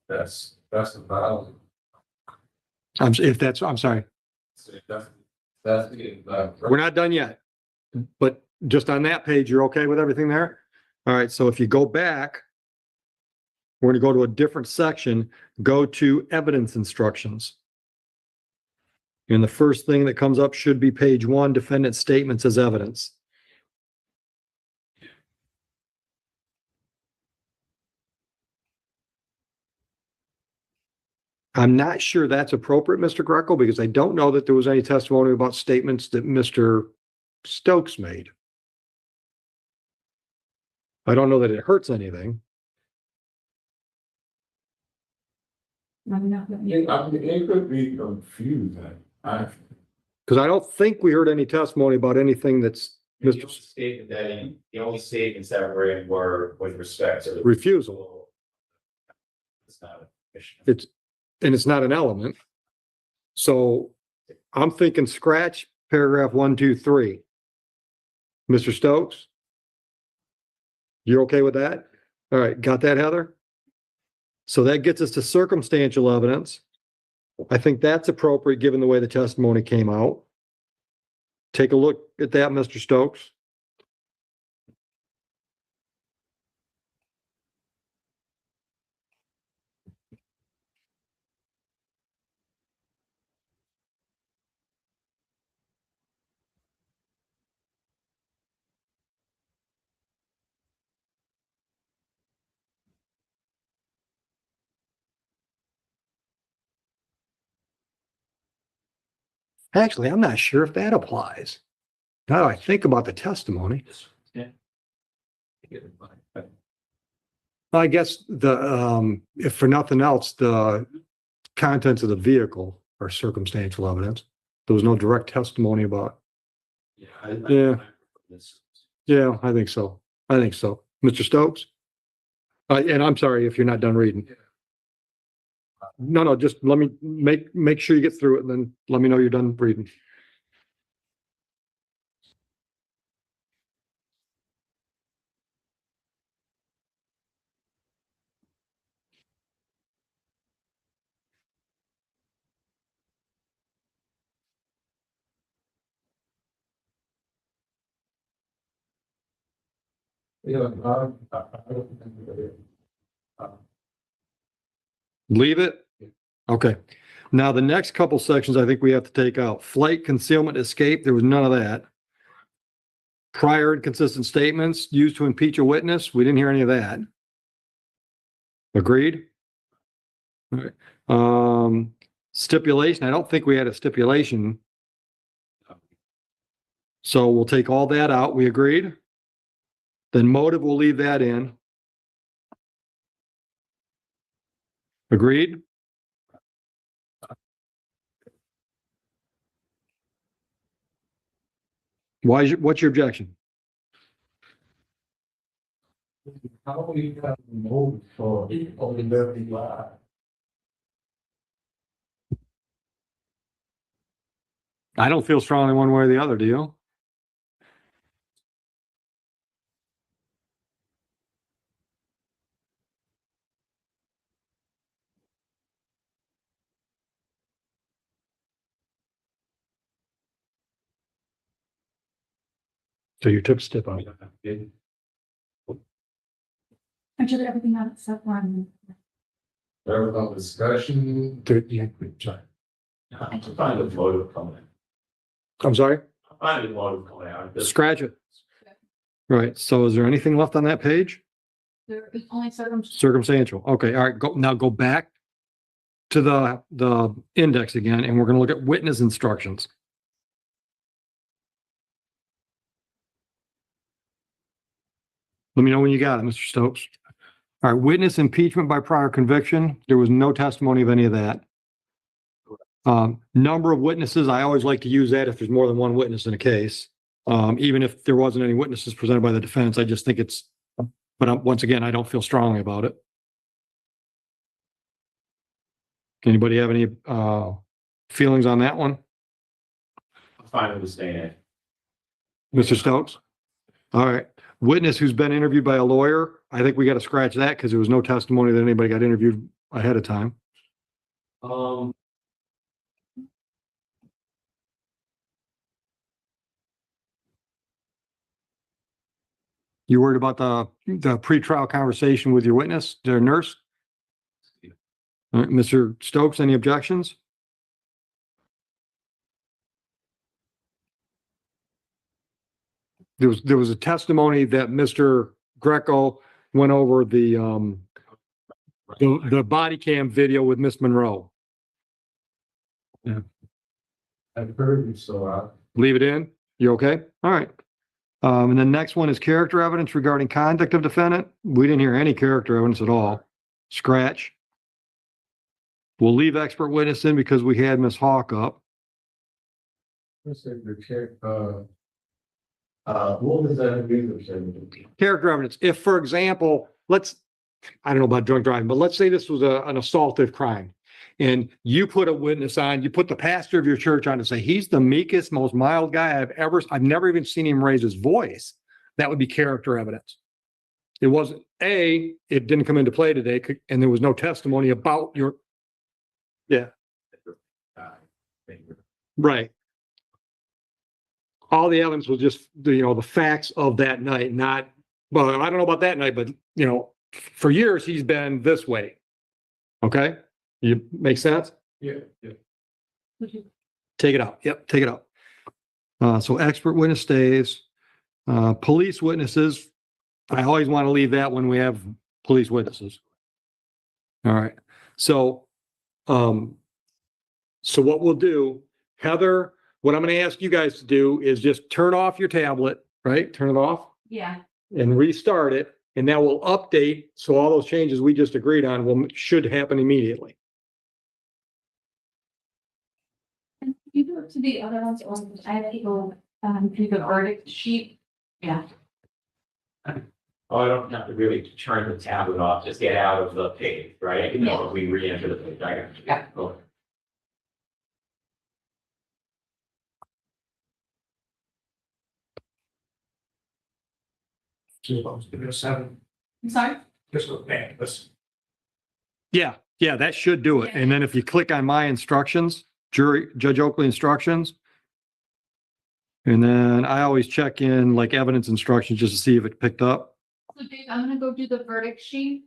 That's the value. I'm sorry. That's the. We're not done yet, but just on that page, you're okay with everything there? All right, so if you go back, we're going to go to a different section, go to evidence instructions. And the first thing that comes up should be page 1, defendant statements as evidence. I'm not sure that's appropriate, Mr. Greco, because I don't know that there was any testimony about statements that Mr. Stokes made. I don't know that it hurts anything. I mean, it could be confusing. Because I don't think we heard any testimony about anything that's The only statement that, the only statements that were in were with respect to the refusal. It's not a mission. And it's not an element. So I'm thinking scratch paragraph 1, 2, 3. Mr. Stokes? You're okay with that? All right, got that, Heather? So that gets us to circumstantial evidence. I think that's appropriate given the way the testimony came out. Take a look at that, Mr. Stokes. Actually, I'm not sure if that applies. Now that I think about the testimony. Yeah. I guess if for nothing else, the contents of the vehicle are circumstantial evidence. There was no direct testimony about. Yeah. Yeah, I think so. I think so. Mr. Stokes? And I'm sorry if you're not done reading. No, just let me make sure you get through it and then let me know you're done reading. Leave it? Okay. Now, the next couple sections I think we have to take out. Flight, concealment, escape, there was none of that. Prior inconsistent statements used to impeach a witness, we didn't hear any of that. Agreed? All right. Stipulation, I don't think we had a stipulation. So we'll take all that out. We agreed? Then motive, we'll leave that in. Agreed? What's your objection? How do we have motive for only living life? I don't feel strongly one way or the other, do you? So you took a step out. I took everything out except one. There was no discussion. Sorry. I'm fine with motive coming in. I'm sorry? I'm fine with motive coming out. Scratch it. Right. So is there anything left on that page? There is only Circumstantial. Okay. All right. Go back to the index again, and we're going to look at witness instructions. Let me know when you got it, Mr. Stokes. All right. Witness impeachment by prior conviction. There was no testimony of any of that. Number of witnesses. I always like to use that if there's more than one witness in a case. Even if there wasn't any witnesses presented by the defense, I just think it's, but once again, I don't feel strongly about it. Anybody have any feelings on that one? I'm fine with staying in. Mr. Stokes? All right. Witness who's been interviewed by a lawyer. I think we got to scratch that because there was no testimony that anybody got interviewed ahead of time. You worried about the pretrial conversation with your witness, their nurse? All right, Mr. Stokes, any objections? There was a testimony that Mr. Greco went over the body cam video with Miss Monroe. I've heard you so out. Leave it in? You okay? All right. And the next one is character evidence regarding conduct of defendant. We didn't hear any character evidence at all. Scratch. We'll leave expert witness in because we had Ms. Hawk up. What was that mean? Character evidence. If, for example, I don't know about drunk driving, but let's say this was an assaultive crime. And you put a witness on, you put the pastor of your church on to say, he's the meekest, most mild guy I've never even seen him raise his voice. That would be character evidence. It wasn't, it didn't come into play today, and there was no testimony about your, yeah. Right. All the evidence was just, the facts of that night, not, well, I don't know about that night, but, for years, he's been this way. Okay? You make sense? Yeah. Take it out. Yep, take it out. So expert witness stays. Police witnesses, I always want to leave that when we have police witnesses. All right. So what we'll do, Heather, what I'm going to ask you guys to do is just turn off your tablet, right? Turn it off Yeah. and restart it. And that will update. So all those changes we just agreed on should happen immediately. And you go to the other ones, I have people, do the verdict sheet. Yeah. Oh, I don't have to really turn the tablet off, just get out of the page, right? You know, if we re-enter the page. Yeah. Okay. I'm sorry? Yeah, that should do it. And then if you click on my instructions, Judge Oakley instructions. And then I always check in like evidence instructions just to see if it picked up. So Dave, I'm gonna go do the verdict sheet.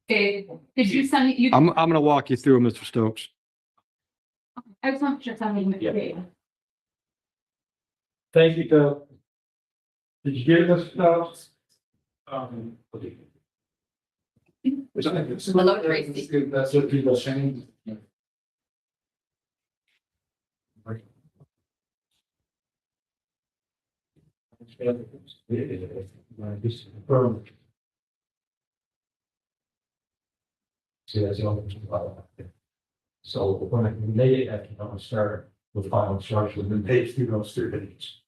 Dave, did you send it? I'm going to walk you through, Mr. Stokes. I just want to tell me. Yeah. Thank you, Phil. Did you get this, Stokes? Hello, Tracy. That's what people are saying. See, that's the only problem. So when I made it, I can start with final instruction, and then page through those 3 pages.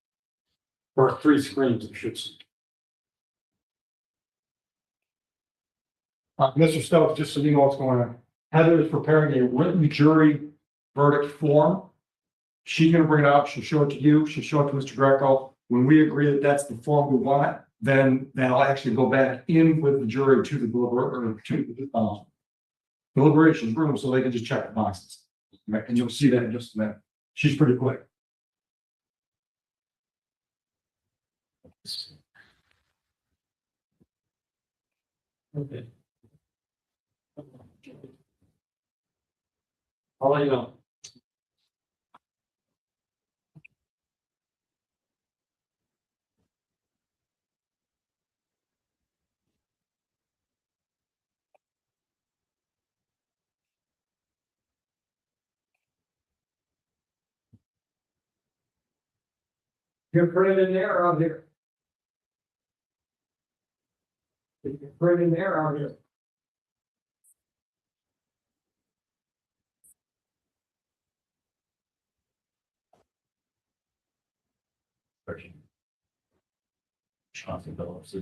Or 3 screens, it should see. Mr. Stokes, just so you know what's going on, Heather is preparing a written jury verdict form. She's going to bring it up. She'll show it to you. She'll show it to Mr. Greco. When we agree that that's the form we want, then that'll actually go back in with the jury to the deliberation room so they can just check the boxes. Right? And you'll see that in just a minute. She's pretty quick. Okay. I'll let you know. You're putting in there out here. You're putting in there out here. Chauncey Phillips.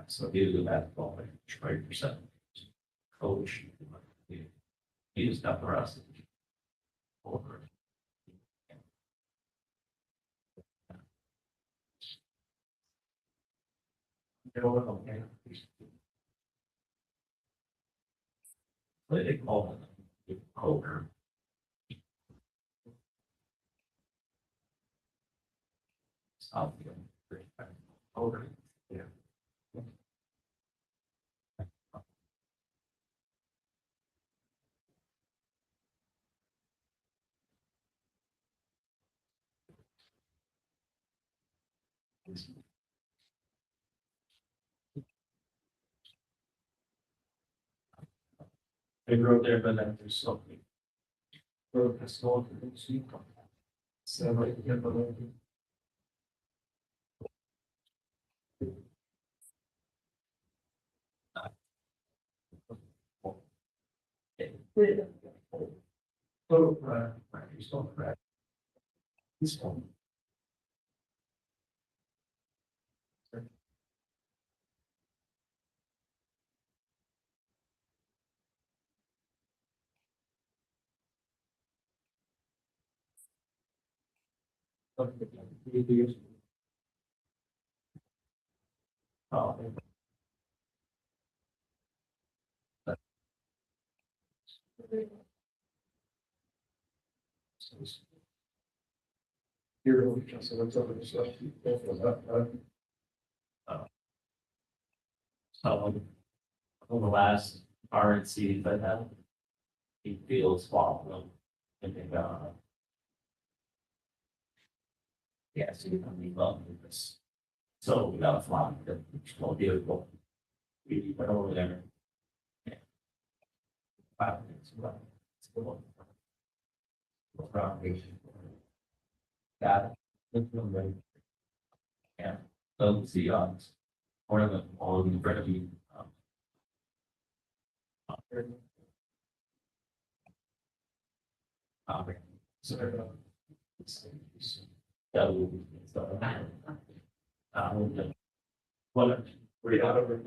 So he was at ball, 20%. Coach. He was not for us. Over. They call it courtroom. Stop. Over. Yeah. I grew up there, but then there's something. That's all. So like, yeah, but. Oh, right, he's going back. He's going. Oh. Here, we can say what's up with stuff. So, on the last RNC that had, he feels fall, I think, yeah, so you can leave up with this. So we got a fly, which will be beautiful. We went over there. Yeah. 5 minutes, well, it's the one. Got it. Yeah, so see, one of them, all of the friendly. That will be. What, we're out of our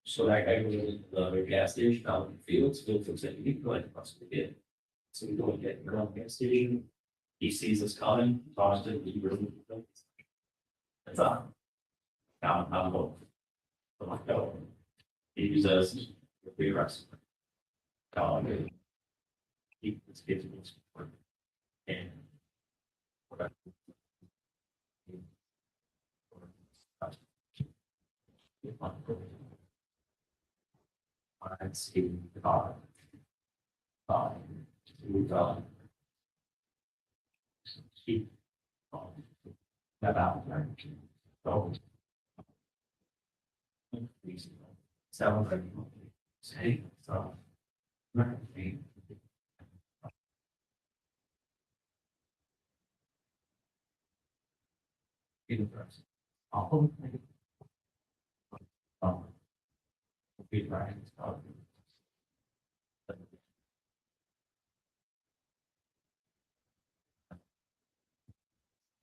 so that guy goes to the gas station out in the fields, said, you can go ahead and possibly get. So we go and get your own gas station. He sees us coming, talks to the really. That's on. Now, I'm going. So I go. He uses the rest. He gives me support. And. I'd see we've keep about so sound like say so be right.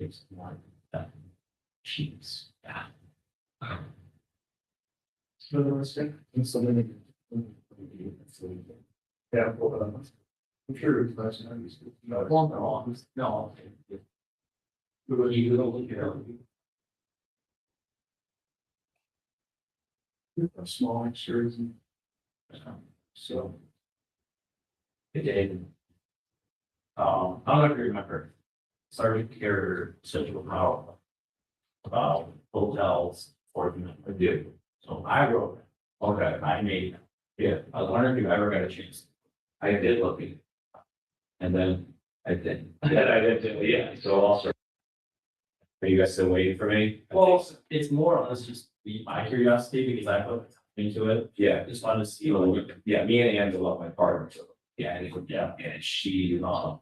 It's one that sheets. Yeah. So there was so many. Yeah, I'm sure it's nice. No. You don't care. Small extras and so it did. I don't know if you remember, started to hear central power about hotels for the do. So I wrote, okay, I made, yeah, I was wondering if you ever got a chance. I did look at it. And then I did. I did, yeah, so also. Are you guys still waiting for me? Well, it's more or less just my curiosity because I put into it. Yeah. Just wanted to see. Yeah, me and Angela, my partner. So, yeah, and she, I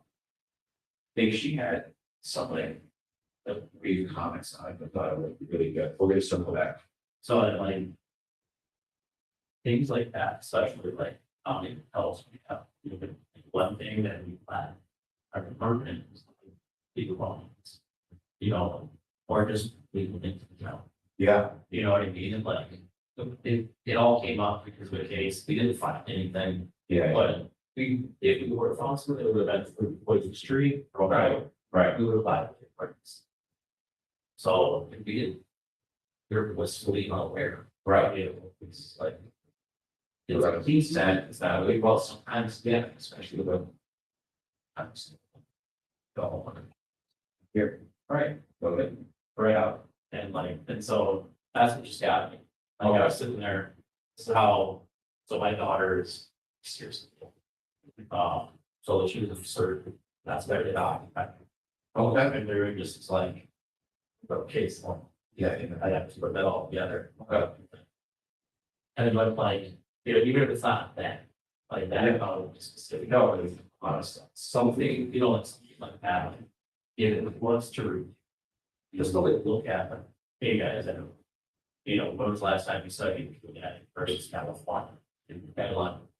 think she had something that read comics on it, but thought it would be really good. We're gonna circle back. So like things like that, especially like it helps me have one thing that we plan our department people volumes, or just legal things, Yeah, you know what I mean? And like it all came up because of the case. We didn't find anything. Yeah. But if we were responsible, it would have been for Poison Street. Right. We would have filed parties. So if we didn't, there was fully unaware. Right. It's like it's like he said, it's not really well sometimes, yeah, especially with go here, right, go right out. And like, and so that's what just got me. Like I was sitting there, so my daughter is seriously. So she was absurd. That's better than I. Okay. And they're just like, okay, so yeah, I have to put that all together. Okay. And then like, even if it's not that, like like that, specific, no, it's honest, something, you know, it's like that. If it wants to read, just the way to look at it. Hey guys, I know, you know, when was the last time you studied versus California?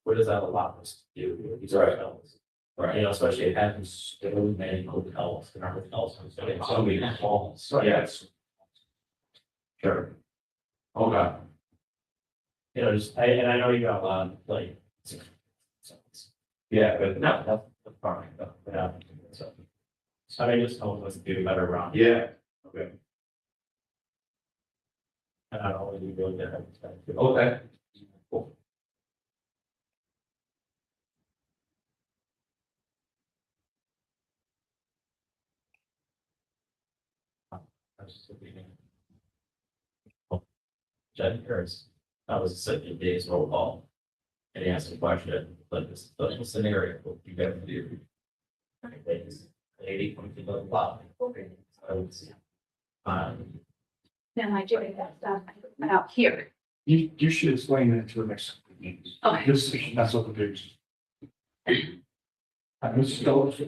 Where does that allow us to do? These are hotels. Right, you know, especially it happens so many hotels in our hotels. So many halls. Yes. Sure. Okay. You know, just, and I know you got a lot of like. Yeah, but no, that's fine. Yeah. So I mean, just help us do better around. Yeah, okay. And I don't know what you really did. Okay. Cool. Judge Harris, that was a 7 days roll call. And he asked a question, like this, the scenario, what you guys do. Lady comes to the lot. I would see. Then I do that stuff out here. You should explain that to the next meeting. Okay. This, that's what the big.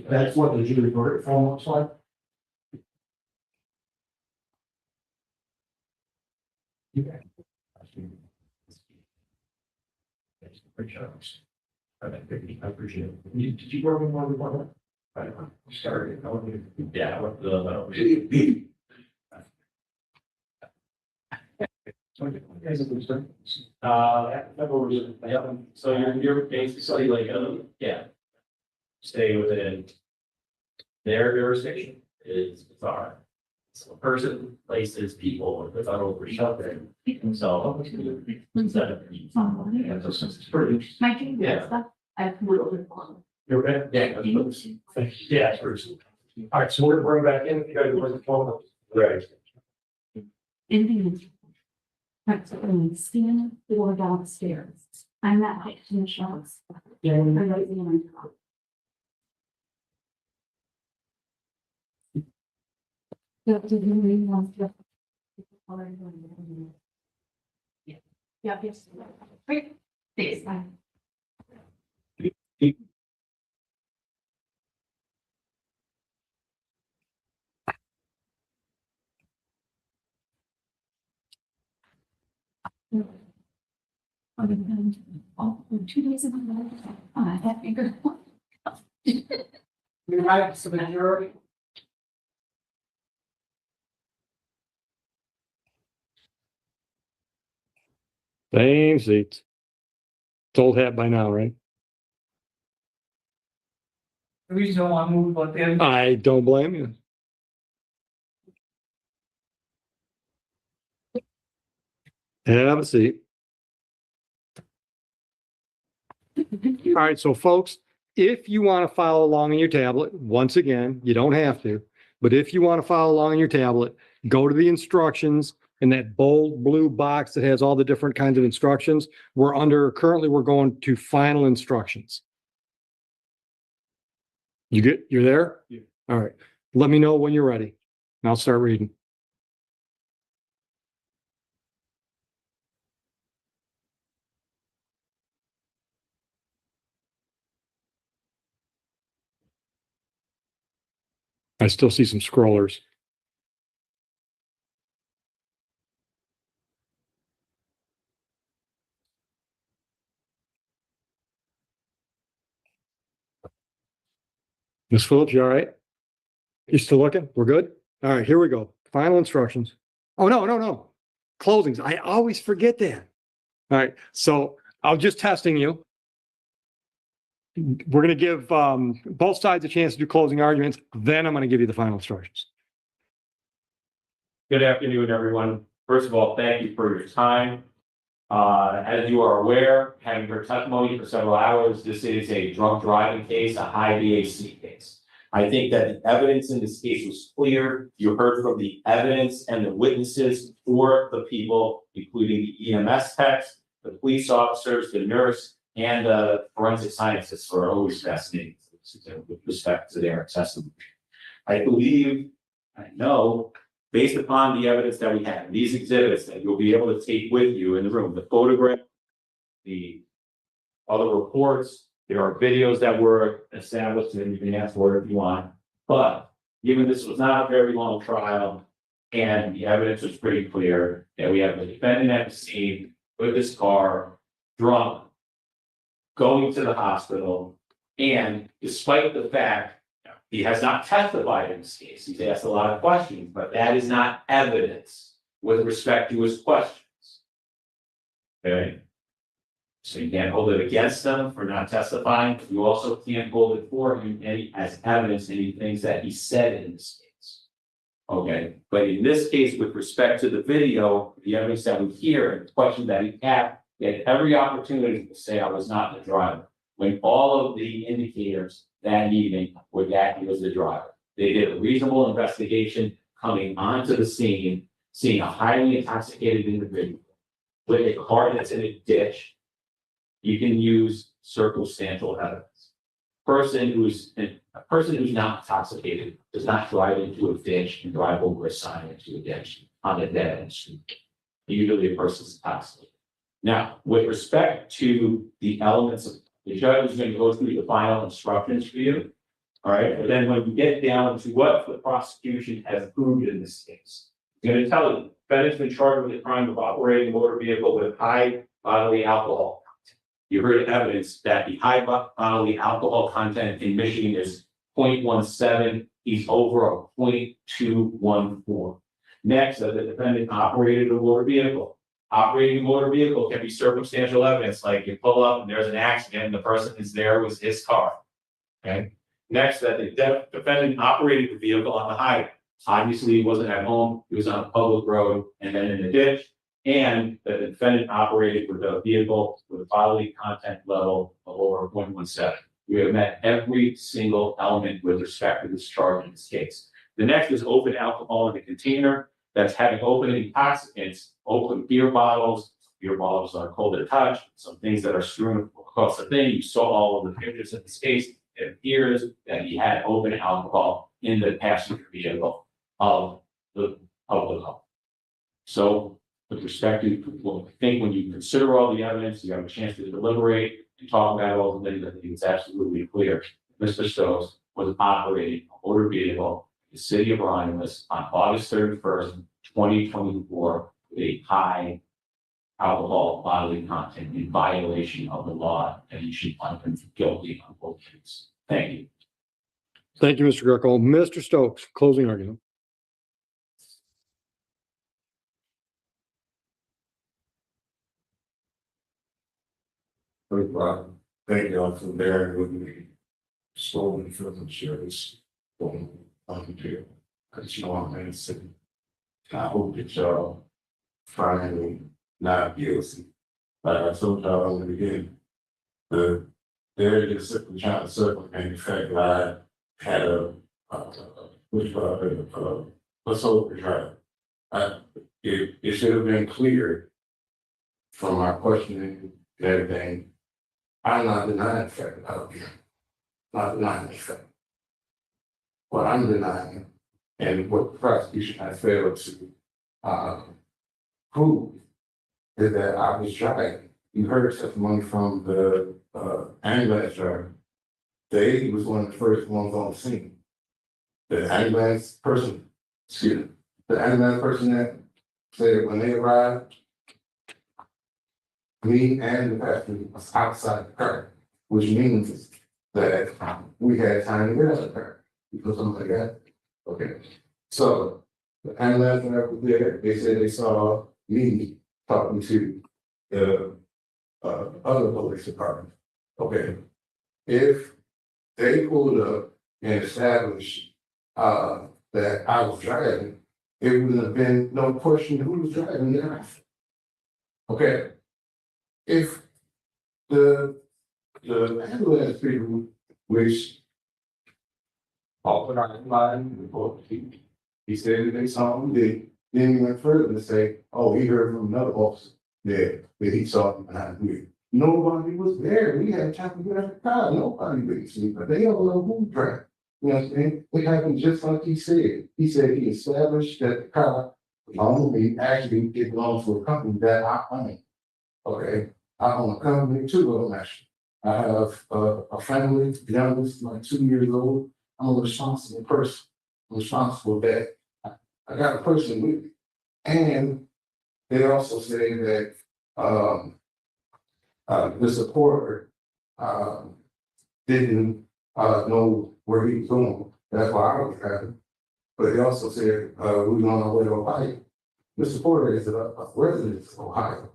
That's what the jury verdict form looks like. I appreciate it. Did you work with one before? I started. Yeah, what the. Yeah, so you're basically like, yeah. Stay within their jurisdiction is our. So person, places, people, without overshot there. So. Instead of. It's pretty. My dream Yeah. stuff, I've really fun. You're okay? Yeah. Thank you. Yeah, Bruce. All right, so we're gonna bring back in, you gotta bring the phone. Right. Indians. That's what I'm standing or downstairs. I'm that height in the shots. Yeah. I like the on top. Yeah, yes. Great. Thanks, bye. Oh, 2 days ago, I had bigger. You have some majority? Same seats. It's old hat by now, right? We don't want to move like that. I don't blame you. Have a seat. All right, so folks, if you want to follow along on your tablet, once again, you don't have to, but if you want to follow along on your tablet, go to the instructions in that bold blue box that has all the different kinds of instructions. Currently we're going to final instructions. You're there? Yeah. All right. Let me know when you're ready and I'll start reading. I still see some scrollers. Ms. Phillips, you all right? You still looking? We're good? All right, here we go. Final instructions. Oh, no. Closings. I always forget that. All right, so I'm just testing you. We're going to give both sides a chance to do closing arguments. Then I'm going to give you the final instructions. Good afternoon, everyone. First of all, thank you for your time. As you are aware, having heard testimony for several hours, this is a drunk driving case, a high VAC case. I think that the evidence in this case was clear. You heard from the evidence and the witnesses for the people, including the EMS techs, the police officers, the nurse, and the forensic scientists who are always fascinating with respect to their testimony. I believe, I know, based upon the evidence that we have, these exhibits that you'll be able to take with you in the room, the photograph, the other reports, There are videos that were established and you can ask for it if you want. But given this was not a very long trial and the evidence was pretty clear that we have the defendant at the scene with his car, drunk, going to the hospital, and despite the fact he has not testified in this case, he's asked a lot of questions, but that is not evidence with respect to his questions. Okay? So you can't hold it against him for not testifying. You also can't hold it for him as evidence any things that he said in this case. Okay, but in this case, with respect to the video, the evidence that we hear, and the question that he had every opportunity to say I was not the driver. When all of the indicators that evening were that he was the driver. They did a reasonable investigation coming onto the scene, seeing a highly intoxicated individual with a car that's in a ditch. You can use circumstantial evidence. A person who's not intoxicated does not drive into a ditch and drive over a sign into a ditch on a dead end street. Usually a person's intoxicated. Now, with respect to the elements of the judge is going to go through the final instructions for you. All right, but then when you get down to what the prosecution has proved in this case, I'm going to tell you, defendant's been charged with the crime of operating a motor vehicle with high bodily alcohol content. You heard evidence that the high bodily alcohol content in Michigan is 0.17. He's over a 0.214. Next, that the defendant operated a motor vehicle. Operating a motor vehicle can be circumstantial evidence, like you pull up and there's an accident and the person is there was his car. Okay. Next, that the defendant operated the vehicle on the highway. Obviously, he wasn't at home, he was on a public road and then in a ditch. And that the defendant operated with a vehicle with a bodily content level of over 0.17. We have met every single element with respect to this charge in this case. The next is open alcohol in a container. That's having open intoxicants, open beer bottles. Beer bottles are cold to touch. Some things that are strewn across the thing. You saw all of the pictures in this case. It appears that he had open alcohol in the passenger vehicle of the car. So, with respect to, well, I think when you consider all the evidence, you have a chance to deliberate and talk about all the things. I think it's absolutely clear. Mr. Stokes was operating a motor vehicle in the city of Romulus on August 31st, 2024, with a high alcohol bodily content in violation of the law, and you should find him guilty on both cases. Thank you. Thank you, Mr. Greco. Mr. Stokes, closing argument. Thank y'all for bearing with me. Stolen from insurance. Unfair. Because you know I'm innocent. I hope that y'all find me not guilty. Like I told y'all in the beginning, they're just simply trying to circumvent the fact that I had a sober drive. It should have been clear from my questioning and everything. I'm not denying the fact that I was here. Not denying the fact. What I'm denying and what the prosecution has failed to prove is that I was driving. You heard testimony from the ambulance driver. They was one of the first ones on the scene. The ambulance person that said when they arrived, me and the passenger was outside the car, which means that we had time to get out of the car. Because something like that. Okay. So the ambulance driver was there. They said they saw me talking to the other police department. Okay. If they pulled up and established that I was driving, it would have been no question who was driving there. Okay. If the ambulance people, which offered our line report, he said that they saw him, they then went further to say, oh, he heard from another officer that he saw him behind the wheel. Nobody was there. We had time to get out of the car. Nobody really seen, but they don't know who drove. You know what I'm saying? It happened just like he said. He said he established that the car belonged to me, actually it belongs to a company that I own. Okay. I own a company too, of them actually. I have a family, youngest, like 2 years old. I'm a responsible person. I'm responsible that I got a person with me. And they also say that, the supporter, didn't, know where he was going. That's why I was driving. But they also said, we were on our way to Ohio. The supporter is a resident of Ohio.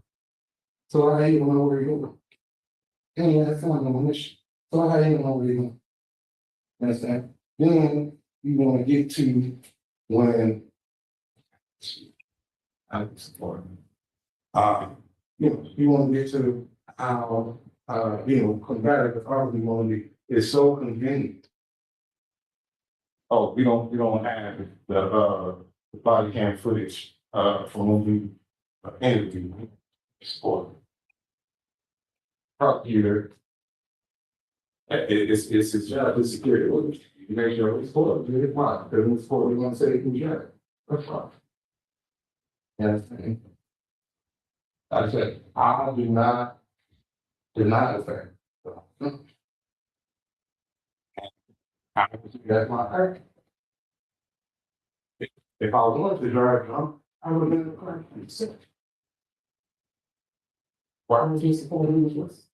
So I didn't know where you're going. And that's not no mission. So I didn't know where you're going. You understand? Then you want to get to when I support. You want to get to how, combative argument is so convenient. Oh, we don't have the body cam footage, from when we interviewed support. Prosecutor. It's his job, it's security. You make sure it's for, you get why, because it's for, we want to say who's got it. That's fine. And I said, I do not deny the fact. That's my fact. If I wanted to drive drunk, I would have been in the car. Why would you support this?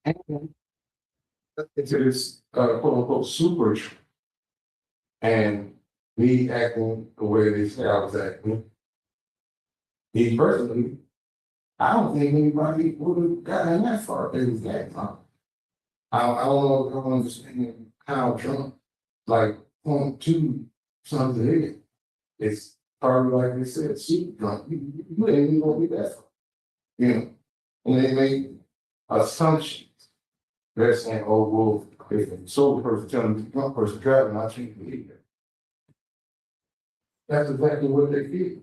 And it's this quote unquote super trip. And me acting the way they say I was acting. Me personally, I don't think anybody would have gotten that far if it was that long. I don't know if I understand how drunk, like 0.2 something is. It's probably like they said, super drunk. You ain't even gonna be that far. You know, and they make assumptions. They're saying, oh, well, if a sober person telling me drunk person driving, I shouldn't believe that. That's exactly what they did.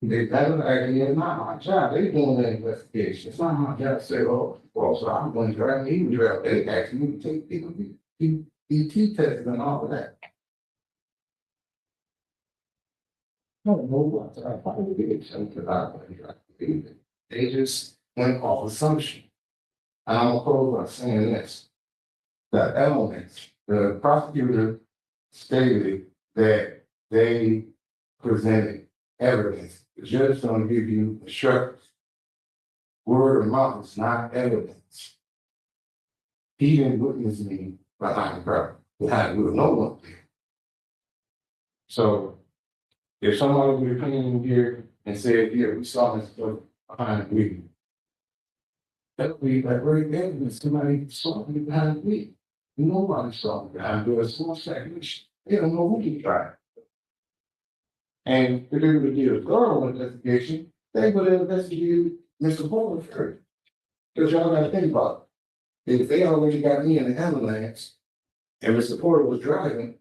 That's actually not my job. They doing that investigation. It's not my job to say, oh, well, so I'm going to drive me to drive. They actually take people, ET tests and all of that. No, what I probably did something about it. They just went off assumption. And I'm gonna close by saying this. The elements, the prosecutor stated that they presented evidence. The judge is gonna give you instructions. Word of mouth is not evidence. He didn't witness me behind the crowd, behind with no one there. So if somebody would have came in here and said, yeah, we saw this stuff behind the wheel, that would be like very evidence somebody saw me behind the wheel. Nobody saw me behind the wheel. It's one second. They don't know who he tried. And if they would do a thorough investigation, they would have investigated Mr. Bowler first. Because y'all gotta think about it. If they already got me in the ambulance and Mr. Porter was driving,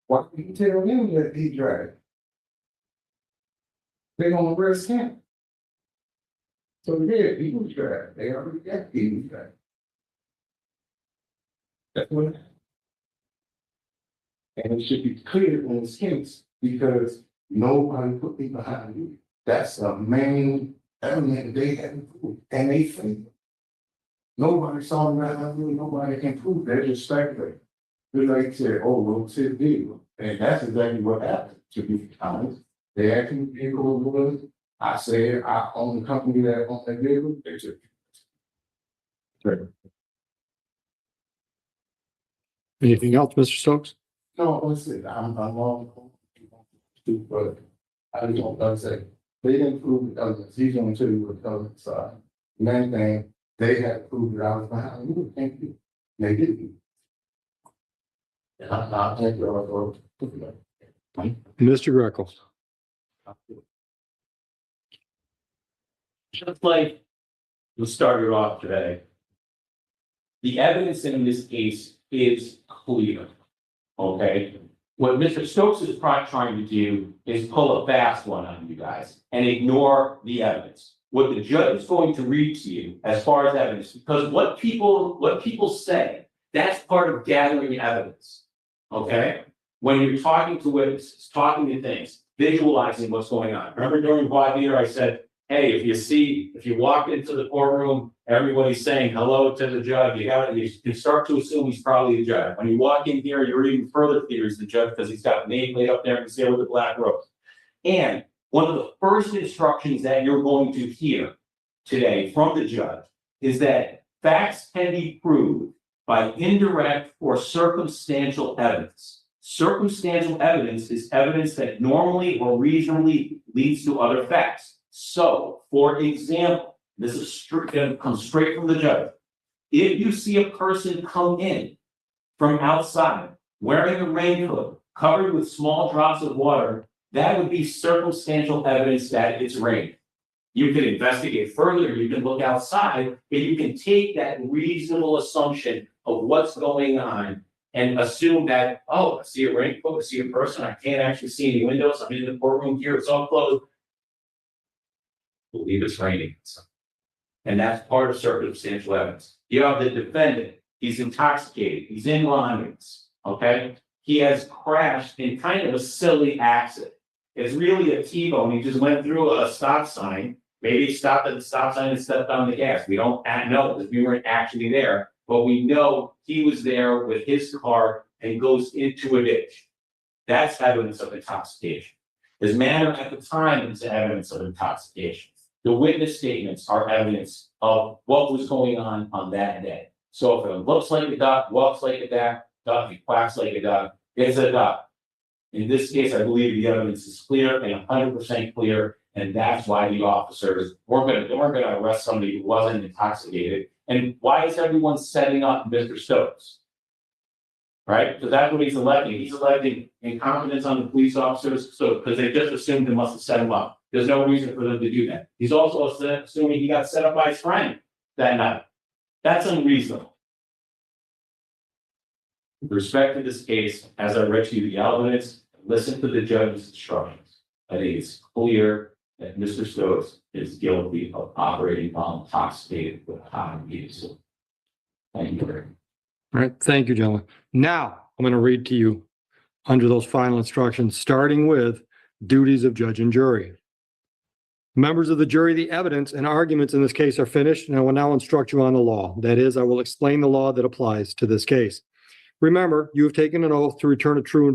why did you tell him that he drove? They gonna arrest him. So yeah, he was driving. They already got he was driving. That's what happened. And it should be clear in this case because nobody put me behind you. That's the main element they haven't proved. And they think nobody saw me behind you, nobody can prove. They're just speculating. They like said, oh, well, it's his deal. And that's exactly what happened, to be honest. They actually vehicle was, I said, I own the company that owned that vehicle, they took it. Anything else, Mr. Stokes? No, listen, I'm wrong. But I just don't, like I say, they didn't prove it, he's gonna tell you what the other side. Main thing, they had to prove that I was behind you, thank you. They didn't. And I'm not thank you. Mr. Greco. Just like we started off today, the evidence in this case is clear, okay? What Mr. Stokes is trying to do is pull a fast one on you guys and ignore the evidence. What the judge is going to read to you as far as evidence, because what people say, that's part of gathering evidence, okay? When you're talking to witnesses, talking to things, visualizing what's going on. Remember during voir dire, I said, hey, if you walk into the courtroom, everybody's saying hello to the judge, you start to assume he's probably the judge. When you walk in here, you're even further theories the judge because he's got a name laid up there and he's there with the black rose. And one of the first instructions that you're going to hear today from the judge is that facts can be proved by indirect or circumstantial evidence. Circumstantial evidence is evidence that normally or reasonably leads to other facts. So, for example, this is going to come straight from the judge. If you see a person come in from outside wearing a raincoat covered with small drops of water, that would be circumstantial evidence that it's rain. You can investigate further, you can look outside, but you can take that reasonable assumption of what's going on and assume that, oh, I see a raincoat, I see a person, I can't actually see any windows, I'm in the courtroom here, it's all closed. Believe it's raining. And that's part of circumstantial evidence. You have the defendant, he's intoxicated, he's in lines, okay? He has crashed in kind of a silly accident. It's really a T-bone, he just went through a stop sign, maybe he stopped at the stop sign and stepped on the gas. We don't know because we weren't actually there, but we know he was there with his car and goes into a ditch. That's evidence of intoxication. His manner at the time is evidence of intoxication. The witness statements are evidence of what was going on that day. So if it looks like a duck, walks like a duck, he quacks like a duck, it's a duck. In this case, I believe the evidence is clear and 100% clear, and that's why the officers weren't going to arrest somebody who wasn't intoxicated. And why is everyone setting up Mr. Stokes? Right? Because that's what he's electing. He's electing incompetence on the police officers, so because they just assumed they must have set him up. There's no reason for them to do that. He's also assuming he got set up by his friend that night. That's unreasonable. With respect to this case, as I read to you the evidence, listen to the judge's instructions. I think it's clear that Mr. Stokes is guilty of operating while intoxicated with a high vehicle. Thank you very much. All right, thank you, gentlemen. Now, I'm going to read to you under those final instructions, starting with duties of judge and jury. Members of the jury, the evidence and arguments in this case are finished, and I will now instruct you on the law. That is, I will explain the law that applies to this case. Remember, you have taken an oath to return a true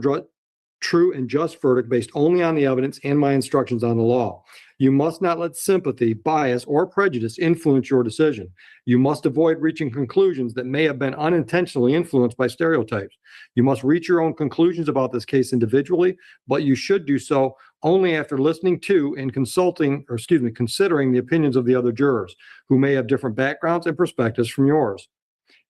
and just verdict based only on the evidence and my instructions on the law. You must not let sympathy, bias, or prejudice influence your decision. You must avoid reaching conclusions that may have been unintentionally influenced by stereotypes. You must reach your own conclusions about this case individually, but you should do so only after listening to and considering the opinions of the other jurors, who may have different backgrounds and perspectives from yours.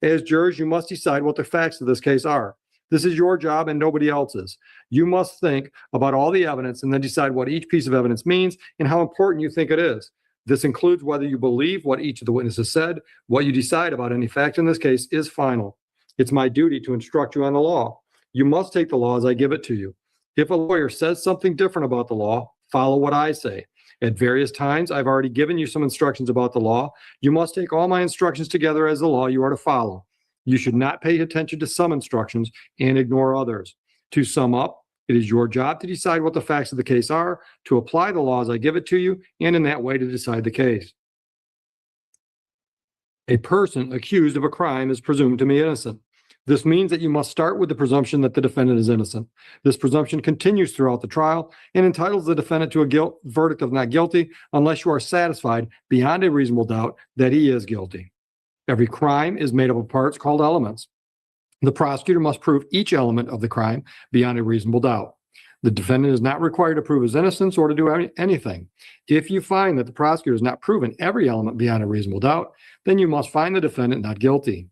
As jurors, you must decide what the facts of this case are. This is your job and nobody else's. You must think about all the evidence and then decide what each piece of evidence means and how important you think it is. This includes whether you believe what each of the witnesses said. What you decide about any fact in this case is final. It's my duty to instruct you on the law. You must take the law as I give it to you. If a lawyer says something different about the law, follow what I say. At various times, I've already given you some instructions about the law. You must take all my instructions together as the law you are to follow. You should not pay attention to some instructions and ignore others. To sum up, it is your job to decide what the facts of the case are, to apply the law as I give it to you, and in that way to decide the case. A person accused of a crime is presumed to be innocent. This means that you must start with the presumption that the defendant is innocent. This presumption continues throughout the trial and entitles the defendant to a verdict of not guilty unless you are satisfied beyond a reasonable doubt that he is guilty. Every crime is made up of parts called elements. The prosecutor must prove each element of the crime beyond a reasonable doubt. The defendant is not required to prove his innocence or to do anything. If you find that the prosecutor has not proven every element beyond a reasonable doubt, then you must find the defendant not guilty.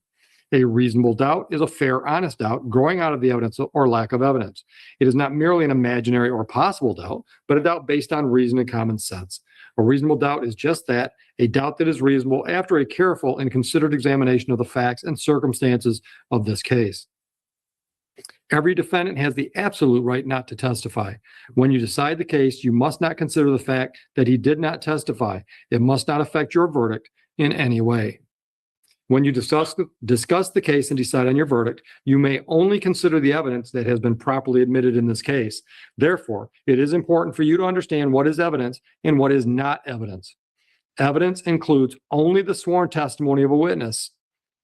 A reasonable doubt is a fair, honest doubt growing out of the evidence or lack of evidence. It is not merely an imaginary or possible doubt, but a doubt based on reason and common sense. A reasonable doubt is just that, a doubt that is reasonable after a careful and considered examination of the facts and circumstances of this case. Every defendant has the absolute right not to testify. When you decide the case, you must not consider the fact that he did not testify. It must not affect your verdict in any way. When you discuss the case and decide on your verdict, you may only consider the evidence that has been properly admitted in this case. Therefore, it is important for you to understand what is evidence and what is not evidence. Evidence includes only the sworn testimony of a witness,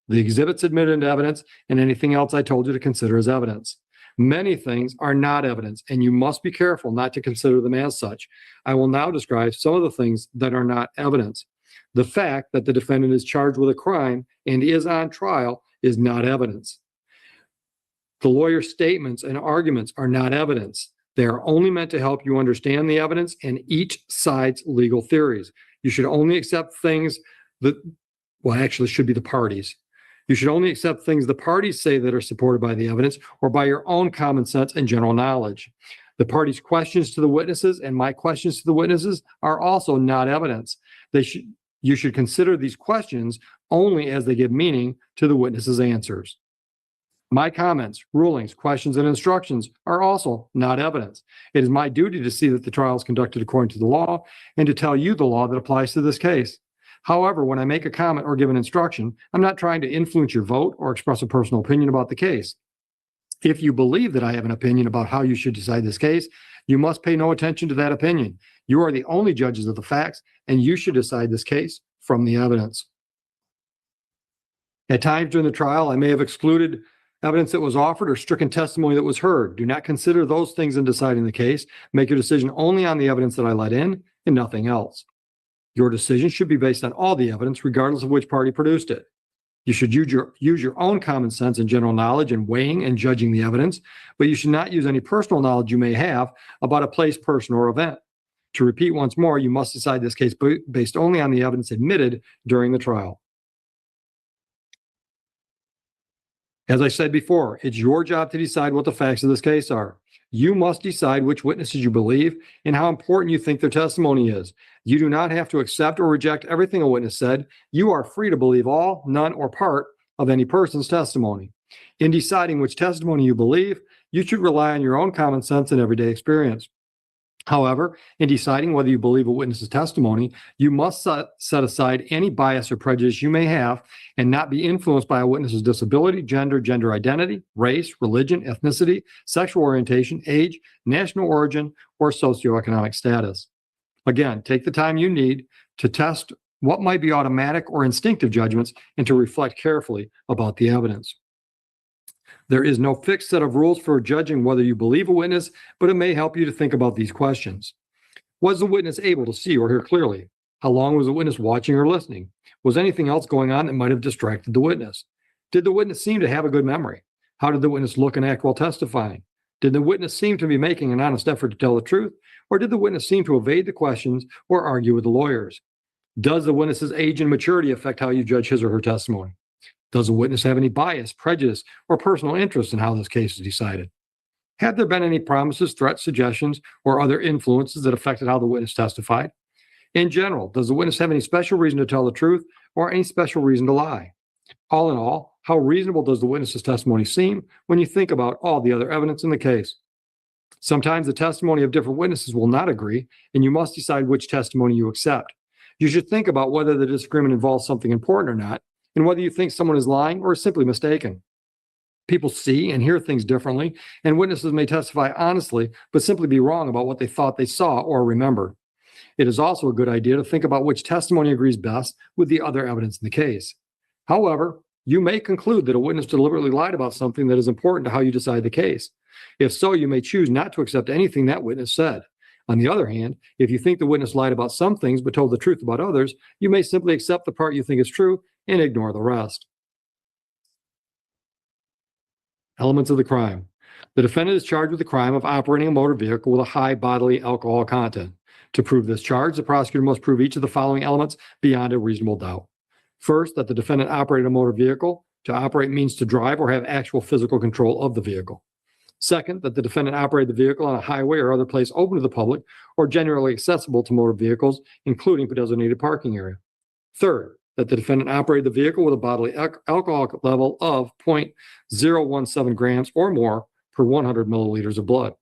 the exhibits admitted into evidence, and anything else I told you to consider as evidence. Many things are not evidence, and you must be careful not to consider them as such. I will now describe some of the things that are not evidence. The fact that the defendant is charged with a crime and is on trial is not evidence. The lawyer's statements and arguments are not evidence. They are only meant to help you understand the evidence and each side's legal theories. You should only accept things that, well, actually should be the parties. You should only accept things the parties say that are supported by the evidence or by your own common sense and general knowledge. The parties' questions to the witnesses and my questions to the witnesses are also not evidence. You should consider these questions only as they give meaning to the witnesses' answers. My comments, rulings, questions, and instructions are also not evidence. It is my duty to see that the trial is conducted according to the law and to tell you the law that applies to this case. However, when I make a comment or give an instruction, I'm not trying to influence your vote or express a personal opinion about the case. If you believe that I have an opinion about how you should decide this case, you must pay no attention to that opinion. You are the only judges of the facts, and you should decide this case from the evidence. At times during the trial, I may have excluded evidence that was offered or stricken testimony that was heard. Do not consider those things in deciding the case. Make your decision only on the evidence that I let in and nothing else. Your decision should be based on all the evidence, regardless of which party produced it. You should use your own common sense and general knowledge in weighing and judging the evidence, but you should not use any personal knowledge you may have about a place, person, or event. To repeat once more, you must decide this case based only on the evidence admitted during the trial. As I said before, it's your job to decide what the facts of this case are. You must decide which witnesses you believe and how important you think their testimony is. You do not have to accept or reject everything a witness said. You are free to believe all, none, or part of any person's testimony. In deciding which testimony you believe, you should rely on your own common sense and everyday experience. However, in deciding whether you believe a witness's testimony, you must set aside any bias or prejudice you may have and not be influenced by a witness's disability, gender identity, race, religion, ethnicity, sexual orientation, age, national origin, or socioeconomic status. Again, take the time you need to test what might be automatic or instinctive judgments and to reflect carefully about the evidence. There is no fixed set of rules for judging whether you believe a witness, but it may help you to think about these questions. Was the witness able to see or hear clearly? How long was the witness watching or listening? Was anything else going on that might have distracted the witness? Did the witness seem to have a good memory? How did the witness look and act while testifying? Did the witness seem to be making an honest effort to tell the truth, or did the witness seem to evade the questions or argue with the lawyers? Does the witness's age and maturity affect how you judge his or her testimony? Does the witness have any bias, prejudice, or personal interest in how this case is decided? Have there been any promises, threats, suggestions, or other influences that affected how the witness testified? In general, does the witness have any special reason to tell the truth or any special reason to lie? All in all, how reasonable does the witness's testimony seem when you think about all the other evidence in the case? Sometimes the testimony of different witnesses will not agree, and you must decide which testimony you accept. You should think about whether the disagreement involves something important or not, and whether you think someone is lying or is simply mistaken. People see and hear things differently, and witnesses may testify honestly, but simply be wrong about what they thought they saw or remembered. It is also a good idea to think about which testimony agrees best with the other evidence in the case. However, you may conclude that a witness deliberately lied about something that is important to how you decide the case. If so, you may choose not to accept anything that witness said. On the other hand, if you think the witness lied about some things but told the truth about others, you may simply accept the part you think is true and ignore the rest. Elements of the crime. The defendant is charged with the crime of operating a motor vehicle with a high bodily alcohol content. To prove this charge, the prosecutor must prove each of the following elements beyond a reasonable doubt. First, that the defendant operated a motor vehicle. To operate means to drive or have actual physical control of the vehicle. Second, that the defendant operated the vehicle on a highway or other place open to the public or generally accessible to motor vehicles, including a designated parking area. Third, that the defendant operated the vehicle with a bodily alcohol level of 0.017 grams or more per 100 milliliters of blood.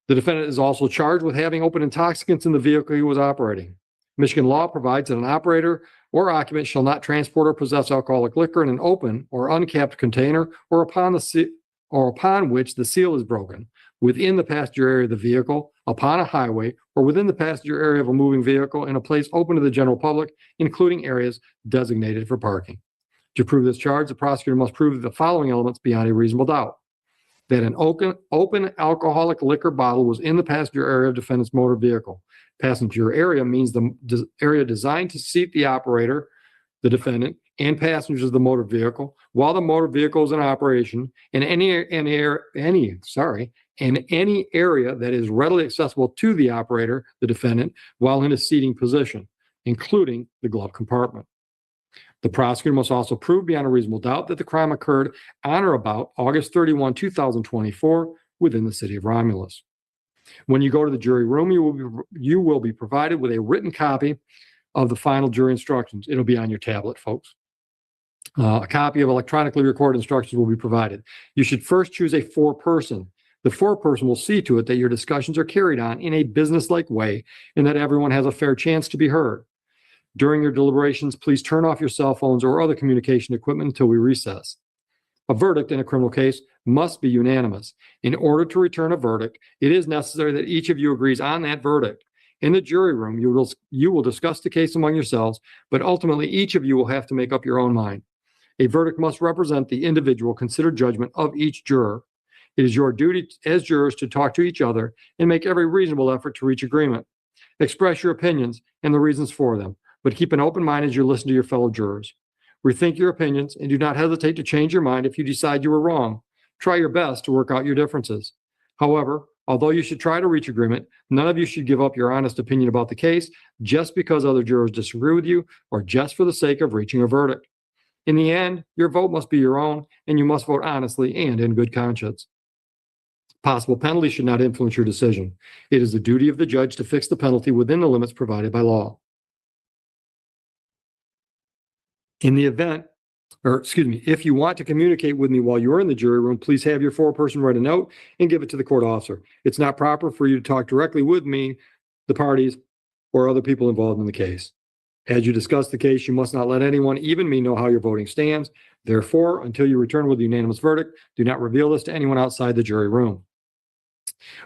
The defendant is also charged with having open intoxicants in the vehicle he was operating. Michigan law provides that an operator or occupant shall not transport or possess alcoholic liquor in an open or uncapped container or upon which the seal is broken within the passenger area of the vehicle upon a highway or within the passenger area of a moving vehicle in a place open to the general public, including areas designated for parking. To prove this charge, the prosecutor must prove the following elements beyond a reasonable doubt: that an open alcoholic liquor bottle was in the passenger area of defendant's motor vehicle. Passenger area means the area designed to seat the operator, the defendant, and passengers of the motor vehicle while the motor vehicle is in operation, in any area that is readily accessible to the operator, the defendant, while in a seating position, including the glove compartment. The prosecutor must also prove beyond a reasonable doubt that the crime occurred on or about August 31, 2024, within the city of Romulus. When you go to the jury room, you will be provided with a written copy of the final jury instructions. It'll be on your tablet, folks. A copy of electronically recorded instructions will be provided. You should first choose a foreperson. The foreperson will see to it that your discussions are carried on in a businesslike way and that everyone has a fair chance to be heard. During your deliberations, please turn off your cell phones or other communication equipment until we recess. A verdict in a criminal case must be unanimous. In order to return a verdict, it is necessary that each of you agrees on that verdict. In the jury room, you will discuss the case among yourselves, but ultimately each of you will have to make up your own mind. A verdict must represent the individual considered judgment of each juror. It is your duty as jurors to talk to each other and make every reasonable effort to reach agreement. Express your opinions and the reasons for them, but keep an open mind as you listen to your fellow jurors. Rethink your opinions and do not hesitate to change your mind if you decide you were wrong. Try your best to work out your differences. However, although you should try to reach agreement, none of you should give up your honest opinion about the case just because other jurors disagree with you or just for the sake of reaching a verdict. In the end, your vote must be your own, and you must vote honestly and in good conscience. Possible penalties should not influence your decision. It is the duty of the judge to fix the penalty within the limits provided by law. If you want to communicate with me while you're in the jury room, please have your foreperson write a note and give it to the court officer. It's not proper for you to talk directly with me, the parties, or other people involved in the case. As you discuss the case, you must not let anyone, even me, know how your voting stands. Therefore, until you return with a unanimous verdict, do not reveal this to anyone outside the jury room.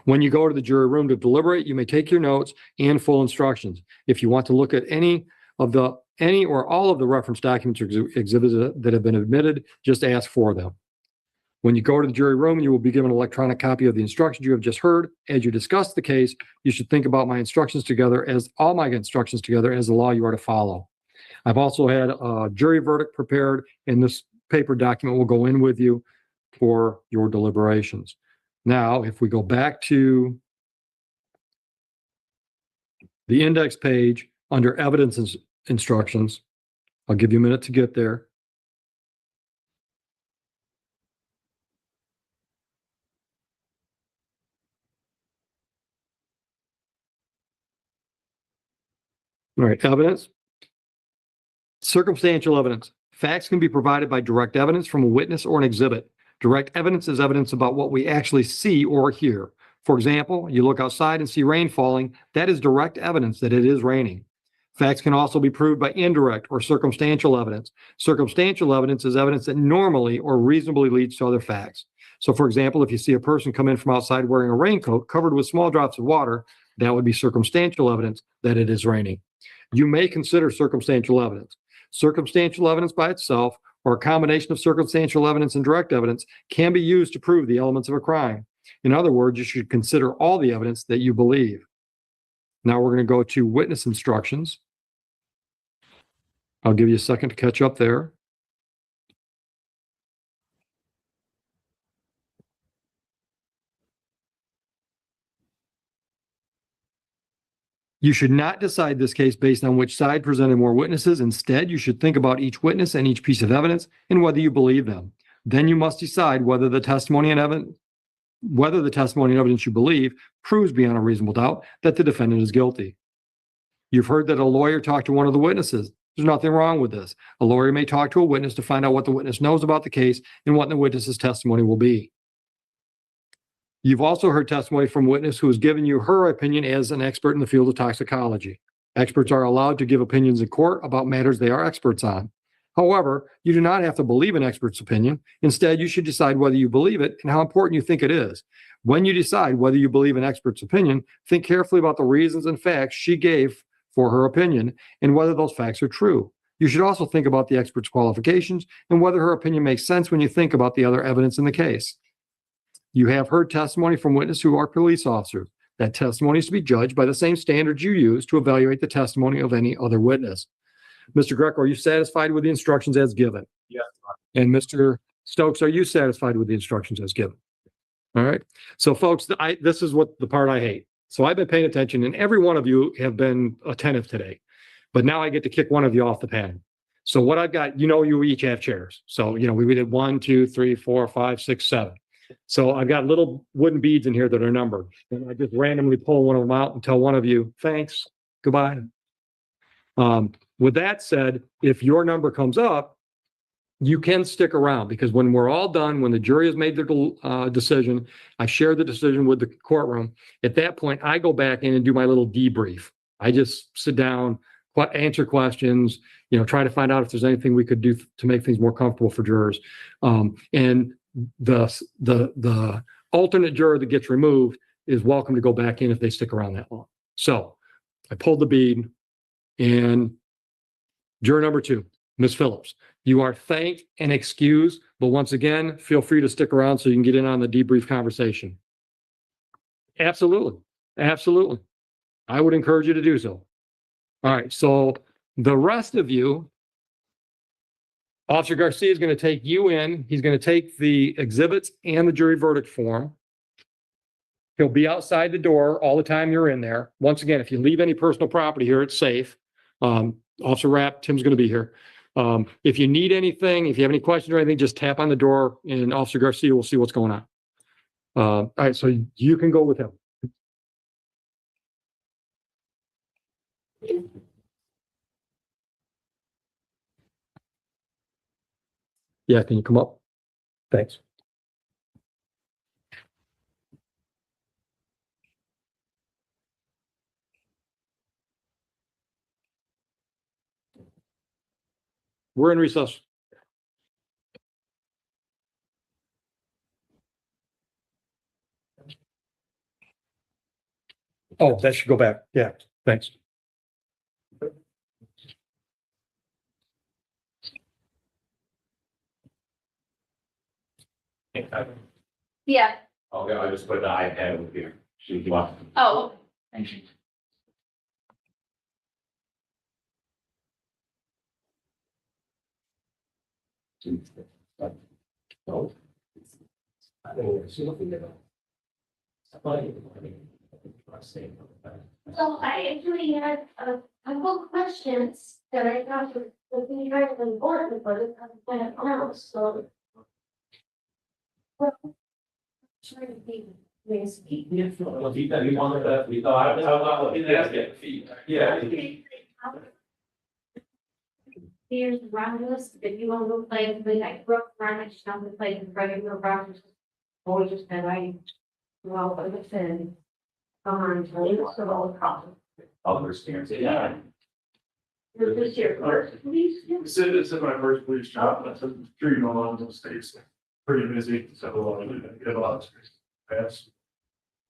When you go to the jury room to deliberate, you may take your notes and full instructions. If you want to look at any or all of the reference documents or exhibits that have been admitted, just ask for them. When you go to the jury room, you will be given an electronic copy of the instructions you have just heard. As you discuss the case, you should think about all my instructions together as the law you are to follow. I've also had a jury verdict prepared, and this paper document will go in with you for your deliberations. Now, if we go back to the index page under evidence instructions, I'll give you a minute to get there. All right, evidence. Circumstantial evidence. Facts can be provided by direct evidence from a witness or an exhibit. Direct evidence is evidence about what we actually see or hear. For example, you look outside and see rain falling. That is direct evidence that it is raining. Facts can also be proved by indirect or circumstantial evidence. Circumstantial evidence is evidence that normally or reasonably leads to other facts. So, for example, if you see a person come in from outside wearing a raincoat covered with small drops of water, that would be circumstantial evidence that it is raining. You may consider circumstantial evidence. Circumstantial evidence by itself, or a combination of circumstantial evidence and direct evidence, can be used to prove the elements of a crime. In other words, you should consider all the evidence that you believe. Now we're going to go to witness instructions. I'll give you a second to catch up there. You should not decide this case based on which side presented more witnesses. Instead, you should think about each witness and each piece of evidence and whether you believe them. Then you must decide whether the testimony and evidence you believe proves beyond a reasonable doubt that the defendant is guilty. You've heard that a lawyer talked to one of the witnesses. There's nothing wrong with this. A lawyer may talk to a witness to find out what the witness knows about the case and what the witness's testimony will be. You've also heard testimony from a witness who has given you her opinion as an expert in the field of toxicology. Experts are allowed to give opinions in court about matters they are experts on. However, you do not have to believe an expert's opinion. Instead, you should decide whether you believe it and how important you think it is. When you decide whether you believe an expert's opinion, think carefully about the reasons and facts she gave for her opinion and whether those facts are true. You should also think about the expert's qualifications and whether her opinion makes sense when you think about the other evidence in the case. You have heard testimony from witnesses who are police officers. That testimony is to be judged by the same standards you use to evaluate the testimony of any other witness. Mr. Greco, are you satisfied with the instructions as given? Yes. And Mr. Stokes, are you satisfied with the instructions as given? All right. So folks, this is what the part I hate. So I've been paying attention and every one of you have been attentive today, but now I get to kick one of you off the panel. So what I've got, you each have chairs. So, we did 1, 2, 3, 4, 5, 6, 7. So I've got little wooden beads in here that are numbered. And I just randomly pull one of them out and tell one of you, thanks, goodbye. With that said, if your number comes up, you can stick around because when we're all done, when the jury has made their decision, I share the decision with the courtroom. At that point, I go back in and do my little debrief. I just sit down, answer questions, try to find out if there's anything we could do to make things more comfortable for jurors. And the alternate juror that gets removed is welcome to go back in if they stick around that long. So I pulled the bead and juror number 2, Ms. Phillips, you are thanked and excused, but once again, feel free to stick around so you can get in on the debrief conversation. Absolutely. Absolutely. I would encourage you to do so. All right. So the rest of you, Officer Garcia is going to take you in. He's going to take the exhibits and the jury verdict form. He'll be outside the door all the time you're in there. Once again, if you leave any personal property here, it's safe. Officer Rapp, Tim's going to be here. If you need anything, if you have any questions or anything, just tap on the door and Officer Garcia will see what's going on. All right, so you can go with him. Yeah, can you come up? Thanks. We're in recess. Oh, that should go back. Yeah, thanks. Yeah. Okay, I just put the iPad with you. She wants. Oh, Thank you. so I actually had a couple questions that I thought would be kind of important, but it's kind of close, so. Well, trying to be risky. We wanted that, we thought, yeah. Here's rounders, if you want to play the like brook runners, not to play the regular rounders. Or just that I, well, but it's in. Come on, so all the problem. Other experience, Yeah. This is your first, please. This is my first police job, and I'm sure you know a lot of those states, pretty busy, so I get a lot of space. Fast.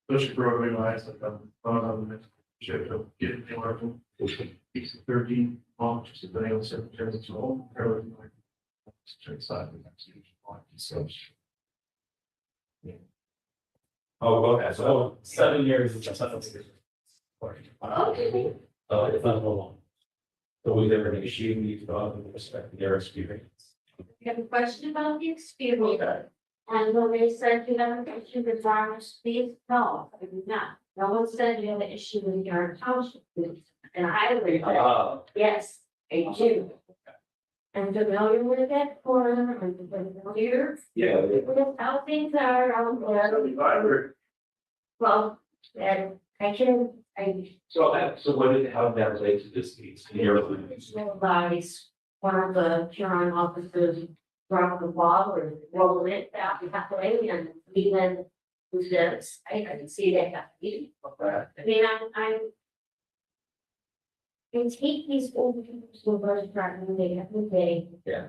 Especially for everybody wise, like I'm the shit of getting anywhere from 13 months, just depending on the circumstances, so everything like. Straight side of the next so. Oh, okay, so 7 years is just. Okay. It's not long. So we never negotiate with respect to their experience. You have a question about the experience? And when they said you have an issue with farmers, please, no, I do not. No one said you have an issue with your township, please. And I agree. Yes, I do. I'm familiar with that corner, I'm familiar Yeah. with how things are out there. Well, and I can, So what did, how did that relate to this case? advise one of the Huron officers drop the ball or roll it out halfway and we then who says, I can see that happening. I mean, I'm And take these old people to a bus driver and they have to pay. Yeah.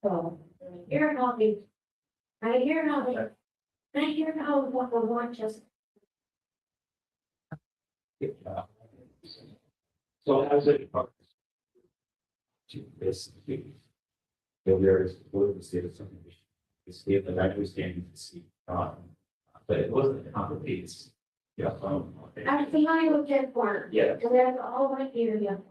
So, hear how they, I hear how they, I hear how what the one just. So how's it? To this. There is, what was the something? It's the understanding to see, but it wasn't complicated. Yeah. I was behind with Ted Warner. Yeah. And that's all my area.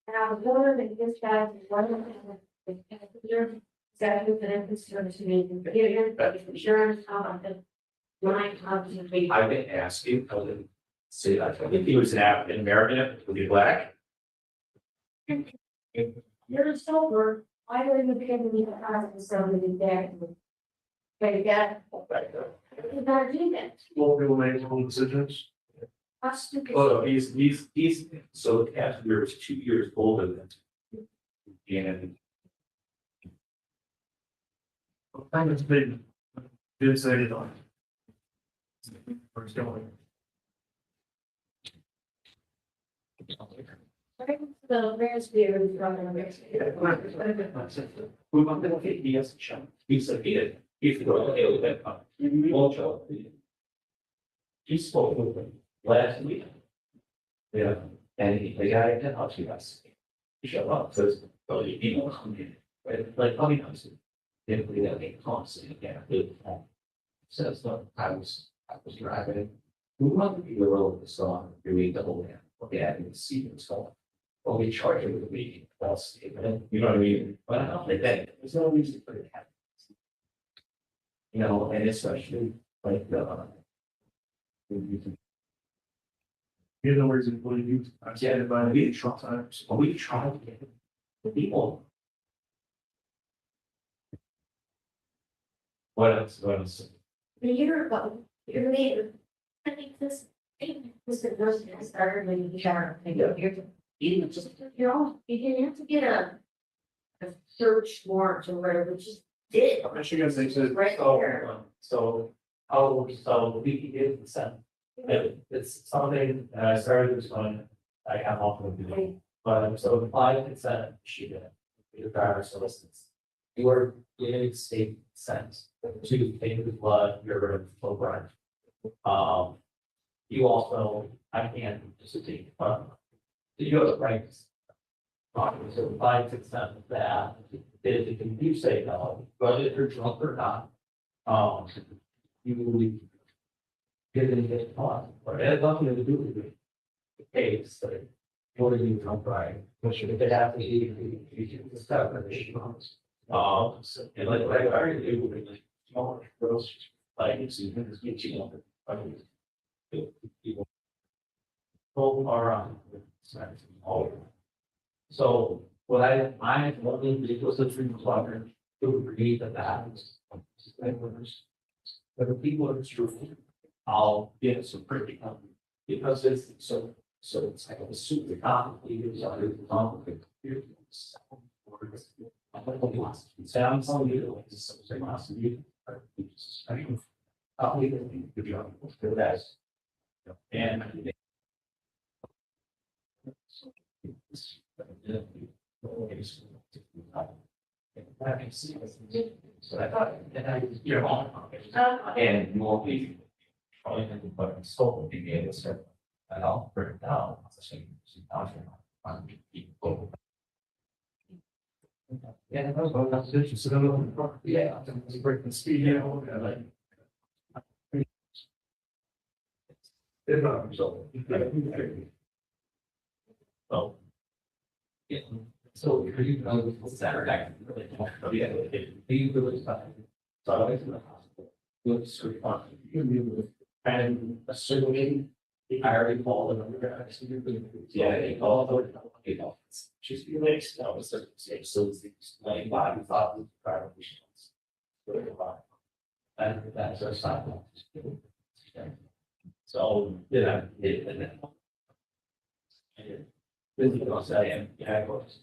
And I was wondering if this guy was one of them. Executive and concerned to me, but here, but insurance, the. My company. I've been asking, I would say that if he was an African American, would he black? You're sober, why would you pay me the house and somebody there? But again, you gotta do that. Most people make their own decisions. How stupid. Oh, he's, so the passenger is 2 years older than. And I'm just big. Did say it on. Where's going? So where's beer is running there? we want to look at he has a chance. He's a kid. He's going to that. Also. He spoke with him last week. Yeah, and the guy can help you guys. He showed up, says, oh, you know, come in. Like, how many times? Didn't believe that they constantly get it. Says, look, I was driving. We want to be the road of the song, doing the whole thing. Okay, I didn't see what's going. Well, we charge it with a week, that's, you know what I mean? But I don't think that, there's no reason for it to happen. You know, and especially like, You know, where's it, what do you, I said it by the beach sometimes. we try to get the people. What else? A year ago, you're later. I think this the first that started when you shower. Even just, you're all, you didn't have to get a search warrant or whatever, just did. I should guys say, said, Right there. So, we did consent. It's something that I started this one, I have often doing, but so applied consent, she did. The driver's license. You are giving state consent to take the blood, urine, flow blood. You also, I can't just take, you have the rights. So applied consent that, if you say no, whether you're drunk or not, you will be given it on, but it has nothing to do with the case, like, what are you drunk by? What should it have to be, you can start with the and like, I already do, with like, smaller girls, like, it's even, it's getting on the, people. Both are on. So, what I wanted to do was a 3 o'clock to agree that but the people are true. I'll get some pretty because it's so it's like a super complicated. Sounds on you. I'll leave it to you for that. And so I thought, you're on. And more people. Probably going to put in scope of being able to start. And I'll break it down. Yeah, that was going to do. So, yeah, I think it's breaking speed, you know, like. So. Yeah, so if you know, Saturday, really, yeah, you really fine. So I went to the hospital. Good, sort of, and assuming the irony fall in undergrad, yeah, they call it, you know, she's relaxed, that was certain stage, so it's like body thought with prior visions. And that's our side. So, yeah, and then. This is what I am, yeah, I was.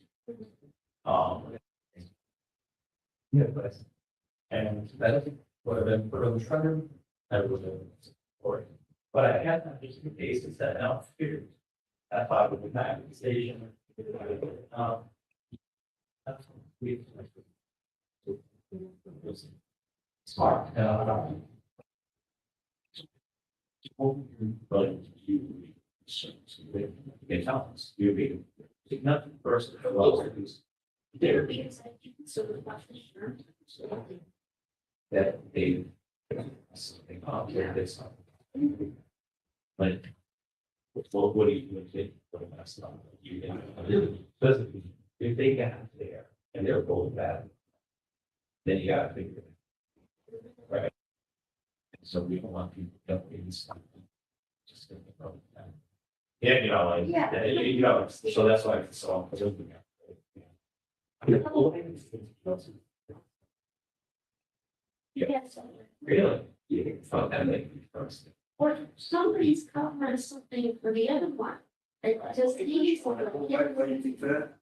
Yeah, but. And that would have been for the shredder, I would have. But I had that just in case it's that out here. At 5 of the back of the station. That's we. Smart. But you. They tell us, you be. Nothing first. There is. That they. Something up there, this. But. What do you think? That's not you can really, if they get out there and they're going bad, then you gotta think of it. Right? So we don't want people to get in something. Just think about that. Yeah, you know, like, Yeah. you know, so that's why it's so. Yes. Really? Yeah, so that makes me first. Or somebody's covering something for the other one. It just needs for the. Why do you think that?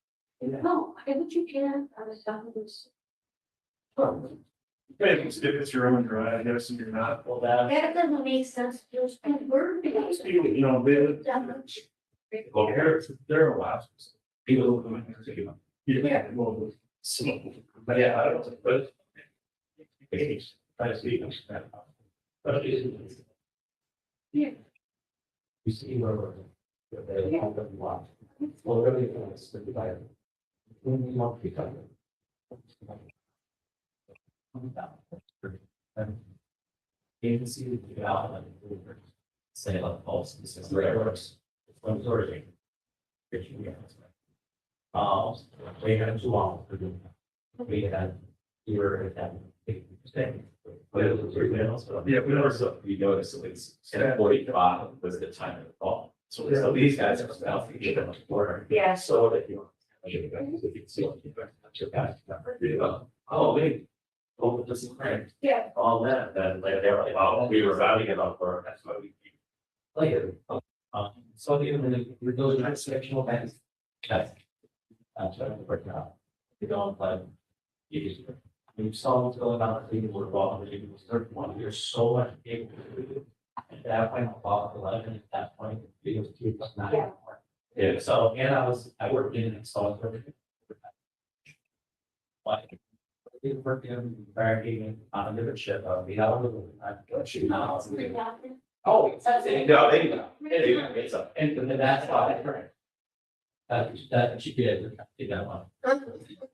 No, I would you can, I was talking this. If it's your own drive, I guess, and you're not. Well, that. That doesn't make sense, just and we're. You know, they, Well, there are lots of people who come in here to give. yeah, well, so. But yeah, I don't, but. Try to speak. But it's. Yeah. You see where we're. They have them watch. Well, everything is the divided. When you want to become. You can see the development. Say like false, this is the way it works. From sorting. We had too long to do. We had, you were at that 50%. But it was really also. Yeah, we noticed. We noticed at least 45 was the time of the fall. So these guys are about to get much more. Yeah. So that you. Oh, wait. Oh, this is great. Yeah. All that, then they're like, oh, we were routing it up for, that's why we. Later. So even with those transactional banks. That's. I'm trying to work out. You don't like. You saw what's going on, people were involved, it was 31, there's so much able to do. At that point, about 11, at that point, it was 2+9. Yeah. Yeah, so, and I worked in install. Like, we worked in barricading on a different ship, we have a little, now. Oh, no, it's up, and that's why. That she did that one.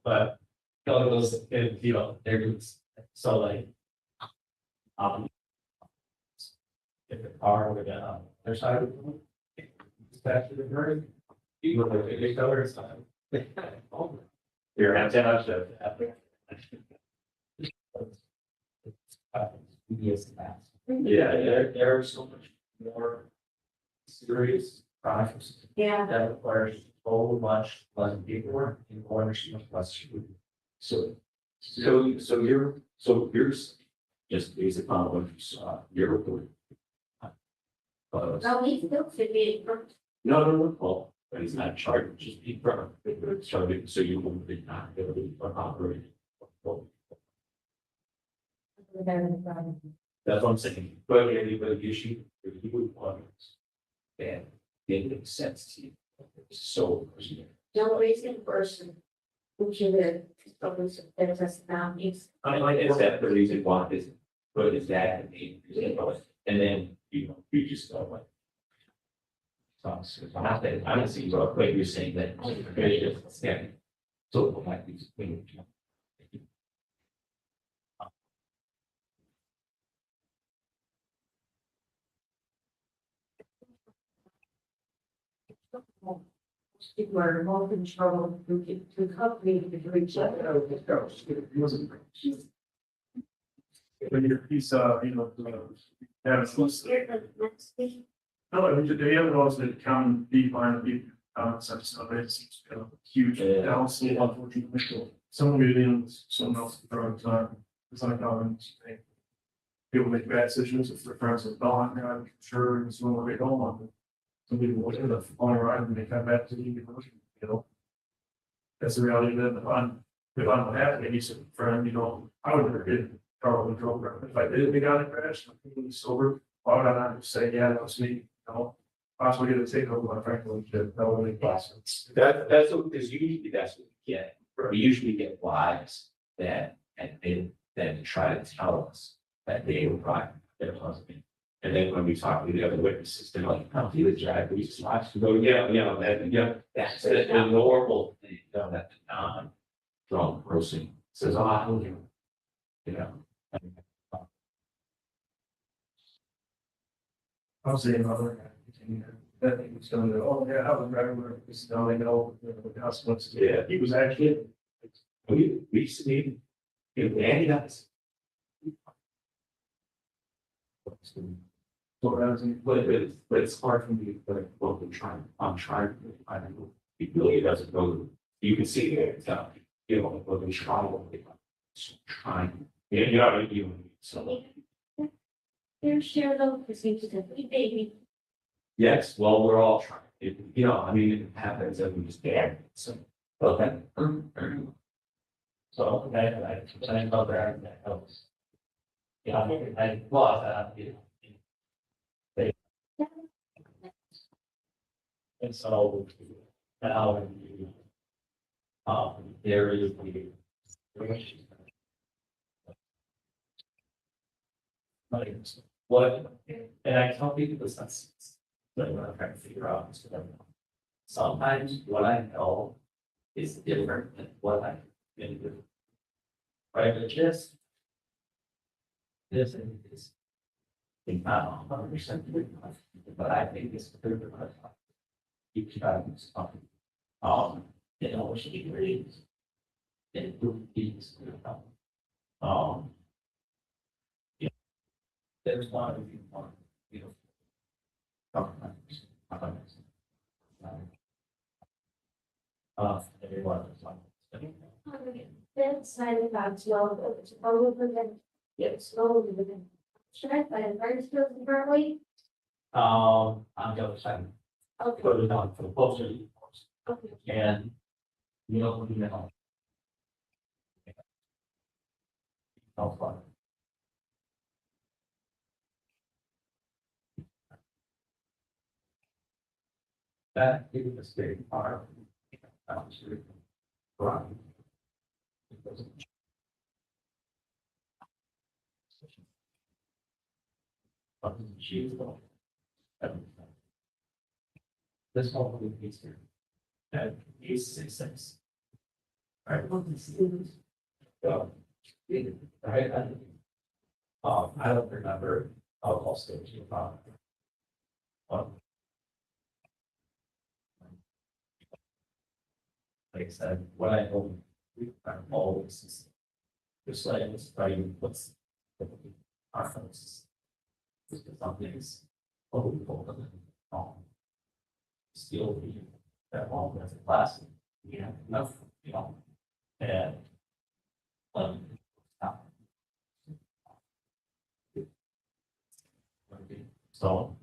But. Those, you know, they're so like. If the car would their side of the. Back to the bird. You look at the color side. Your antenna should. Yeah, there are so much more. Serious projects. Yeah. That requires so much less paperwork and more much less. So here's just based upon what you saw, your report. No, he still should be. No, well, but he's not charged, just be firm, starting, so you will be not able to operate. That's what I'm saying, but the issue, if you would want. And it makes sense to you. So. No reason person. Who should have, always, there's a sound, it's. I like, is that the reason why is, but is that, and then, you know, you just go like. So, not that, I don't see, but you're saying that, yeah. So, it might be. People are more in trouble to company to reach out. When you're, he's, you know, yeah, it's supposed to. No, I mean, the other ones that come deep on the sense of it's huge. Downside, unfortunately, some mediums, someone else throws on. It's not common. People make bad decisions if their friends are gone. I'm sure it's one way don't want them. Some people will end up on a ride and they come back to the you know. That's the reality of it. If I'm not happy, and he's a friend, you know, I would have been probably drove around. If I did, we got a crash, I'm sober. Why would I not just say, yeah, that was me, you know? possibly get a takeover by Franklin, that would make sense. That's what, because usually that's what we get. We usually get lies that, and they then try to tell us that they were right, their husband. And then when we talk to the other witnesses, they're like, oh, he was right, we just lied. So, that's the normal thing, that the drunk person says, oh, I don't know. You know. I'll say another. That he was going to, oh, yeah, I was right, where it's now they know the house wants to. Yeah. He was actually. We see, Andy does. But it's hard for me, but I'm trying, I don't know, he really doesn't know, you can see it, but we trying, you know, what I mean? So, There's Cheryl, because he was a wee baby. yes, well, we're all trying, I mean, it happens, and we just get, so, okay. So, I something about that helps. Yeah, I lost that. And so, now, there is the. What, and I tell people this, that's what I'm trying to figure out. Is that sometimes what I know is different than what I can do. Right, but just. This and this. I'm not 100%, but I think it's the third one. Each time it's something. It always should be raised. And it will be. Yeah. There's one of you want, everyone is like. Then side of God's love, it's all over them. Yes, slowly within. Should I find very skills differently? On the other side, Okay. put it on for the closer, Okay. and no fun. That is the state part. Right. This whole piece here. And he's 6'6". Right. So, right. I don't remember alcohol stage. Like I said, what I know, I'm always just like it's writing what's our focus. Some things, still be that all as a class, we have enough, and so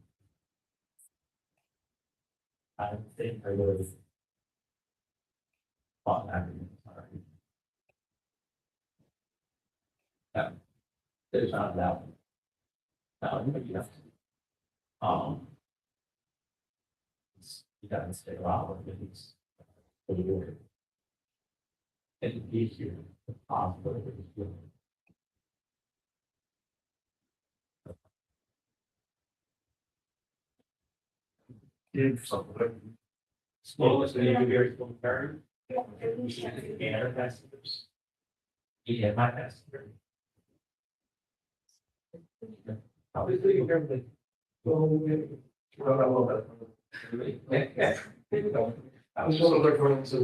I think I would have thought that. Yeah, there's not that. You have to. You gotta stay around with things. For the word. And be here. Give something. Well, it's gonna be very comparing. And our passengers. Yeah, my passenger. Probably thinking everything. I was one of their friends, so.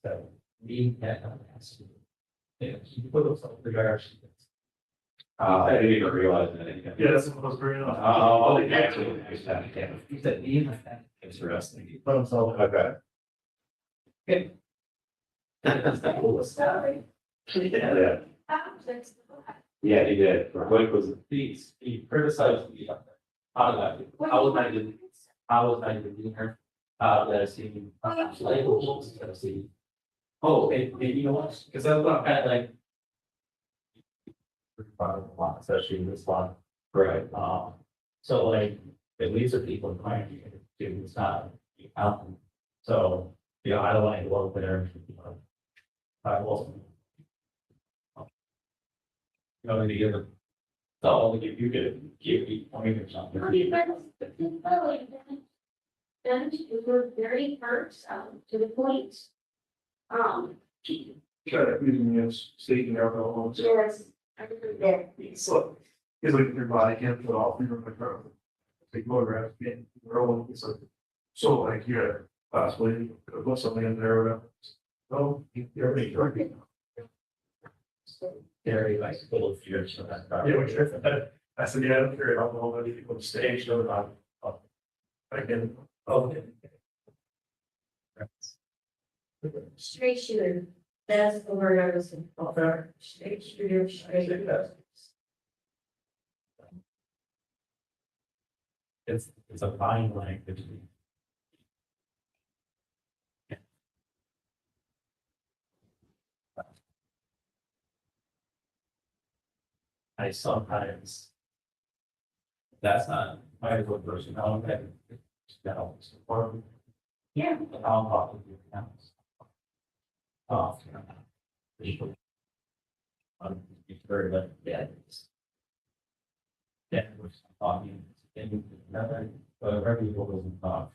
That we had asked. Yeah, he put us up the direction. I didn't even realize that. Yeah, that's what I was bringing up. Oh, actually, He said, me and my family. interesting. But I'm sorry. Okay. Okay. Sorry. Yeah, yeah, he did. Blake was, He criticized me. I was not I was not even here. That I see, labels that I see. Oh, and you know what, because I thought kind of like. Especially in this one, right, so like, at least the people trying to do it's not. So, you know, I don't want to go up there. I wasn't. You know, to give it. So you could give me 20 or something. Then it was very first, to the point. Try to using this staking alcohol. Yes, I remember that. So, it's like your body can't put off your control. Take photograph, and roll, it's like, so like, yeah, possibly, put something in there, or whatever. No, you're already working. Very like full of fears for that. Yeah, which I said, yeah, I don't care, I don't know many people on stage, no, not. I can, okay. Straight shooter, that's the word I was looking for. Straight shooter, straight. It's a fine line between. I sometimes. That's not my good person, I don't get. That support. Yeah. I'll talk with your accounts. It's very like, yeah. Yeah, which talking, and another, every people doesn't talk.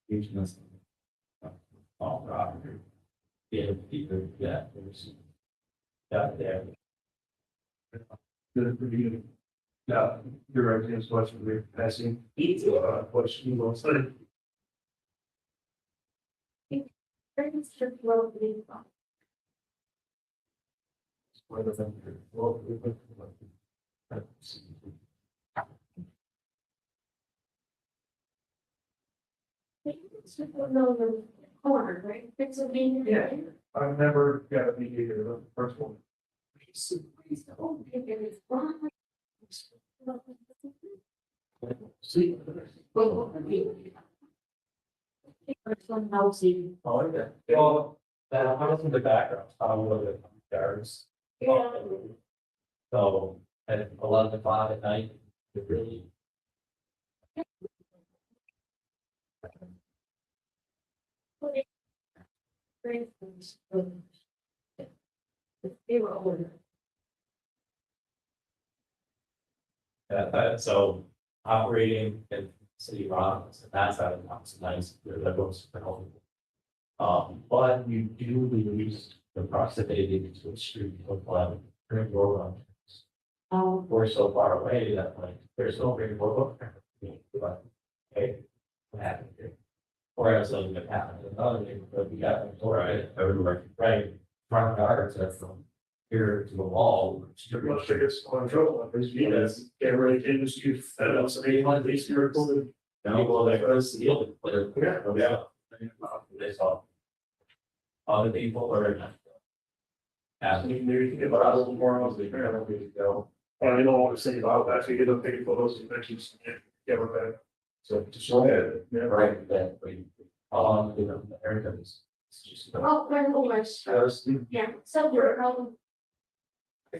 Hugeness. All property. Yeah, people, yeah, there's. Yeah, there. Good for you. Yeah, your right hands question, we're passing. Question, you want to say? Corner, right? It's a being. Yeah. I've never got a mediator, the first one. See. First one housing. Oh, yeah. Well, that, I was in the background, I was the guards. Yeah. So, at 11 to 5 at night, it really. They were older. So operating in city rockets, and that's how it's nice, they're both. But you do lose the proximity to a street of eleven, during your run. We're so far away that like, there's no big world. But, okay, what happened here? Whereas like it happened in another neighborhood, we got right, everywhere, right, front yards are from here to the wall. Pretty much tickets on trouble, because you guys can't really get this to that else, I mean, like, at least you're recorded. No, well, they was the other player. Yeah. They saw. Other people are. Asking. Maybe you can get a little more on the camera, we could go. And I don't want to say about that, so you get up, take photos, and pictures, yeah, we're back. So just go ahead. Yeah. Right, that way. You know, the area is. It's just. Oh, we're over. Yeah, so we're,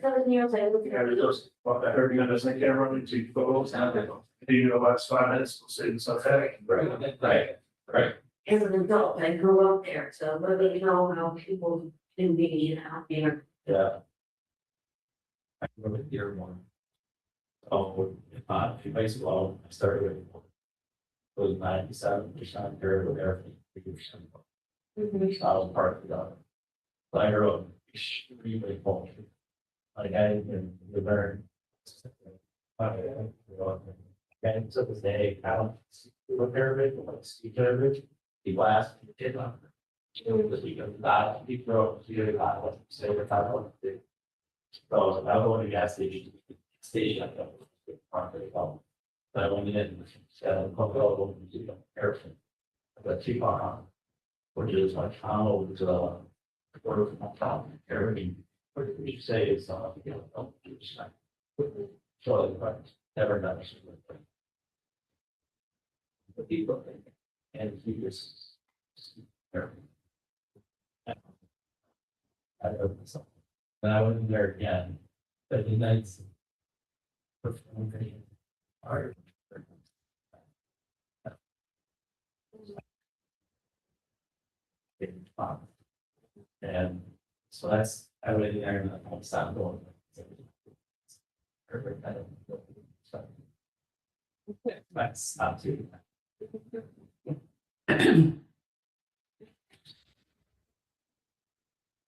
7 years, I looked Yeah, at it. those, I heard you guys like camera into photos, you know, last 5 minutes, we'll say it's not that. Right. As an adult, I grew up there, so really know how people can be out there. Yeah. I remember the year one. Oh, a few days ago, I started with. It was 97% here with everything. 3%. I was part of the. But I grew up extremely culture. Like I didn't learn. And to this day, I don't look Arabic, like speak Arabic, the last kid on. It was because that he grew up really hot, what say the title. So I go to the gas station, I go. But I went in, Coca-Cola, airplane. But cheap on, which is like, I don't know, it's quarter from my town, everything. What did you say is, you know, don't do this. Surely, but never done. The people think, and he was. I opened something, and I went in there again, but the nights. Art. And so that's, I went in there and I stopped going. Perfect. I don't know. That's not too.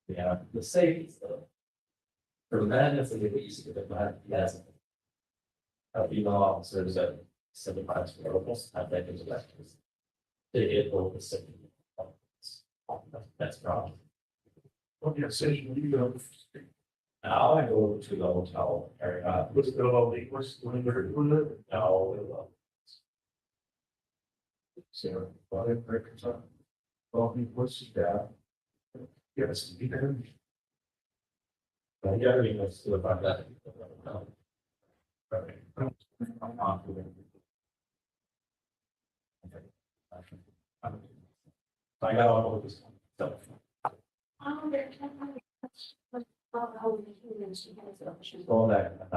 Yeah, the safety stuff. For that, that's a good use of it, but yes. Female officers at 75 levels, I think is that. They get over the safety. That's a problem. What decision you go? Now I go over to the hotel area. Was it all the worst when they're doing it? No, So, what if breakers up? Well, what's that? Yes, you can. but yeah, I mean, let's do about that. I'm on to it. I got all of this stuff. All that,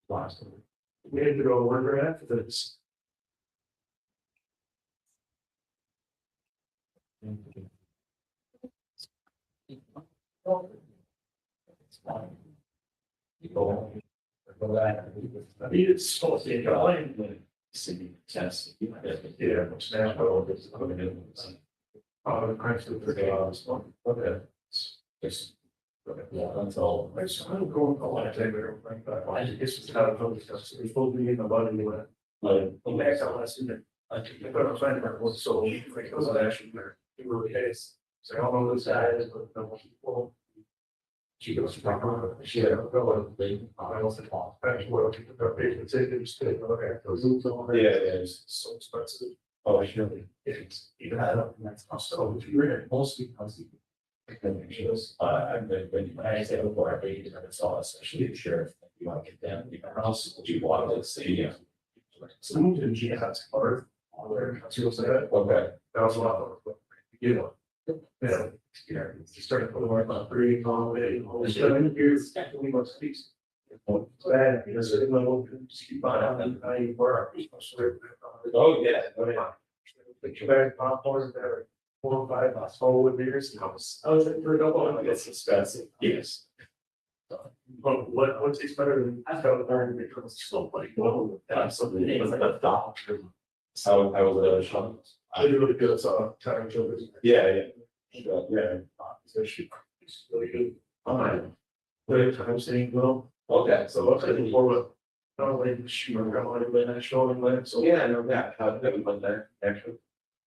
last. We had to go where we're at for this. I mean, it's supposed to be a line. City test. Yeah, it's now. Cranks to 3 hours. Okay. Just. Yeah, that's all. I don't go on a lot of time, but I guess it's kind of focused, because it's supposed to be in the body anyway. But The max I last in it. I thought I was finding out what's so, like, it was actually there. It really is. So I don't know this guy is, but no people. She goes, she had a go and I also talk. Actually, well, the patient said they just didn't know that. Those Zooms on there. Yeah, yeah, it's So expensive. oh, surely. It's even had up, and that's also, if you're in mostly, When I said before, I think I saw, especially the sheriff, you want to get them, you know, else, you want to see. some of them, she has hard. She was like, Okay. that was a lot of, you know. Yeah, she started putting more about 3 all this stuff in here, it's definitely most piece. Bad, because it will just keep on out and I work. Oh, yeah, oh, yeah. But you better pop on there, 4 or 5 last whole years, and I was like, for a double, It's expensive. yes. But what tastes better than I felt learning because it's so like, whoa, that's something, it was like a doctor. I was shocked. I really good, so time to. Yeah, yeah. So she, it's really good. But I'm saying, well, Okay, so what's it for what? Not only she were going to win that show and win, so. yeah, no, yeah, how did we went there, actually?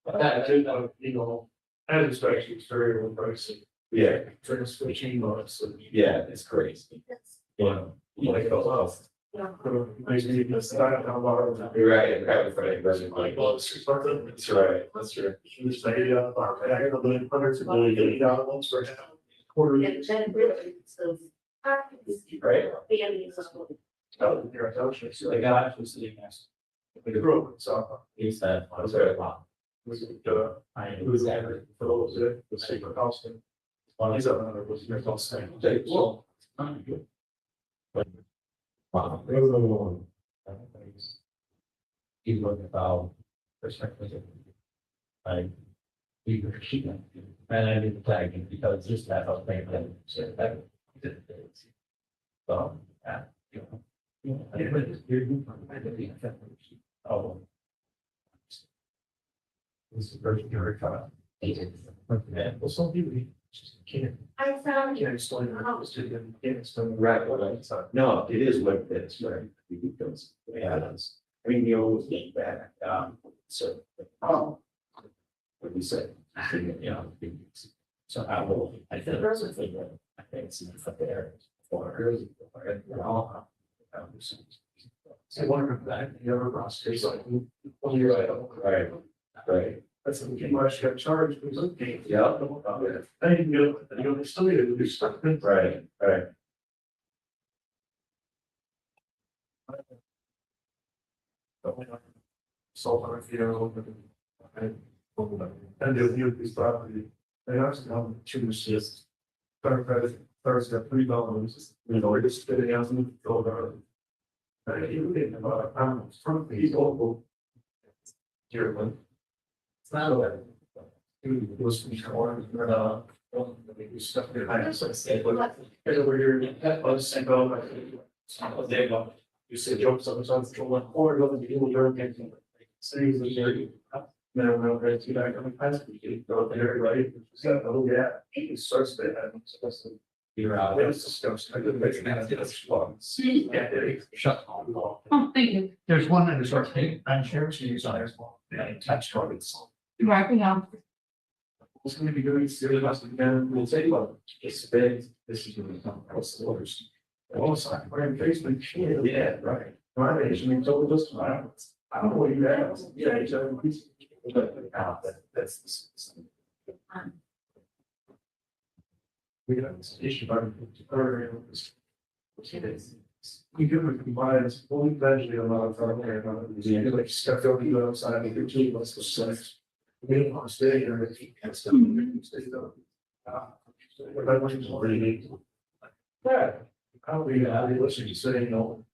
That too, you know, I was actually it's very pricey. Yeah, For switching months. yeah, it's crazy. Yeah. Like a lot. Maybe it's not how large. You're right, right, Like, well, it's expensive. That's right, that's true. She was saying, I had a million hundreds of $1 ones for half. Quarter. And then really, so. Right. Families. Oh, you're a township. So the guy was sitting next. Like a group, so. He said, I was very long. Was it, I who was that? Phil was it, the secret house thing. One He's another, was your house thing. well, not good. But. Wow. He looked about perspective. I. We were shooting, and I didn't tag him because just that I was paying them, so that. So, yeah, you know. Yeah, but it's weird. Oh. This is the first year I got. Yeah, well, some people just can't. I found. Can't explain how it's to them. Can't explain. Right, no, it is what it is, right? Because, yeah, it's, I mean, you always get back, so. What you say, you know. So I will, I think, I think it's up there for her. I wonder if that, you ever crossed your like, when you're like, Right. that's something you much got charged, it was okay. Yeah. I didn't go, you know, they still need to do stuff. Right. Salt on a field and they'll use this property. They actually have choose just Thursday, $3, we're just spitting out some over. You think about, from these local. Jeremy. It's not a way. It was from Sharon, we stuck behind us, I said, but over here, that was sent over. There you go. You said jokes sometimes, or go to the people during anything. Cities are very. No, right, you don't come past, you go there, right? So, oh, yeah, it starts to happen. You're out. It's disgusting. I couldn't make it. See, yeah, shut off. Oh, thank you. There's one in the short thing, I'm sure she is on as well. Yeah, touch targets. Right, yeah. It's gonna be doing serious, and we'll say, well, it's big, this is gonna become across the waters. Also, we're in basement, yeah, right. My age, I mean, so just, I don't know what you have, yeah, it's that's. We have this issue about we do it combines, only eventually a lot of our, like, stuff over you outside, I mean, there's two of us, the sense. We don't want to stay here, if you can't stay there. But I want to already. Yeah, how we, listen, you say, you know.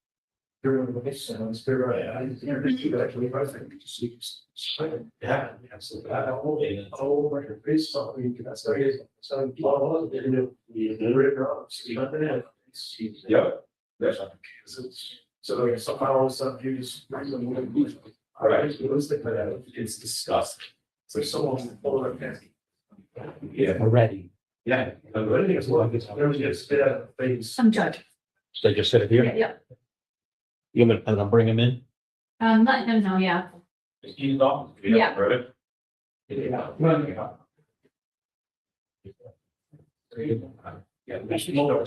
During the next sentence, figure out, actually, I think, yeah, absolutely. I don't know, over your face, something, that's the reason. So, yeah. That's not the case. So, somehow, some you just. Right, it's disgusting. So, someone, yeah, already. Yeah, already, it's what, there's a spit out of the face. I'm Judge. So they just sit here? Yeah. You want me to bring him in? Let him know, yeah. He's off. Yeah. Right? Yeah. Yeah, there's no other.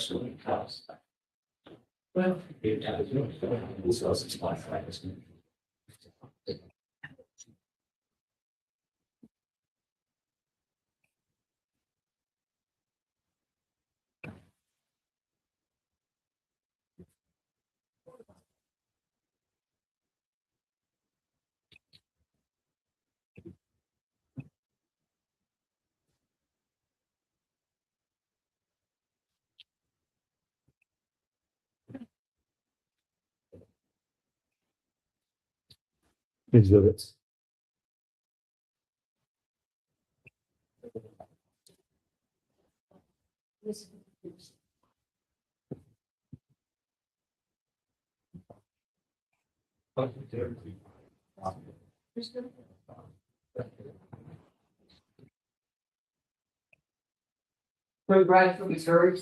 Well. This was its life, right? Exhibits. Brad from Missouri.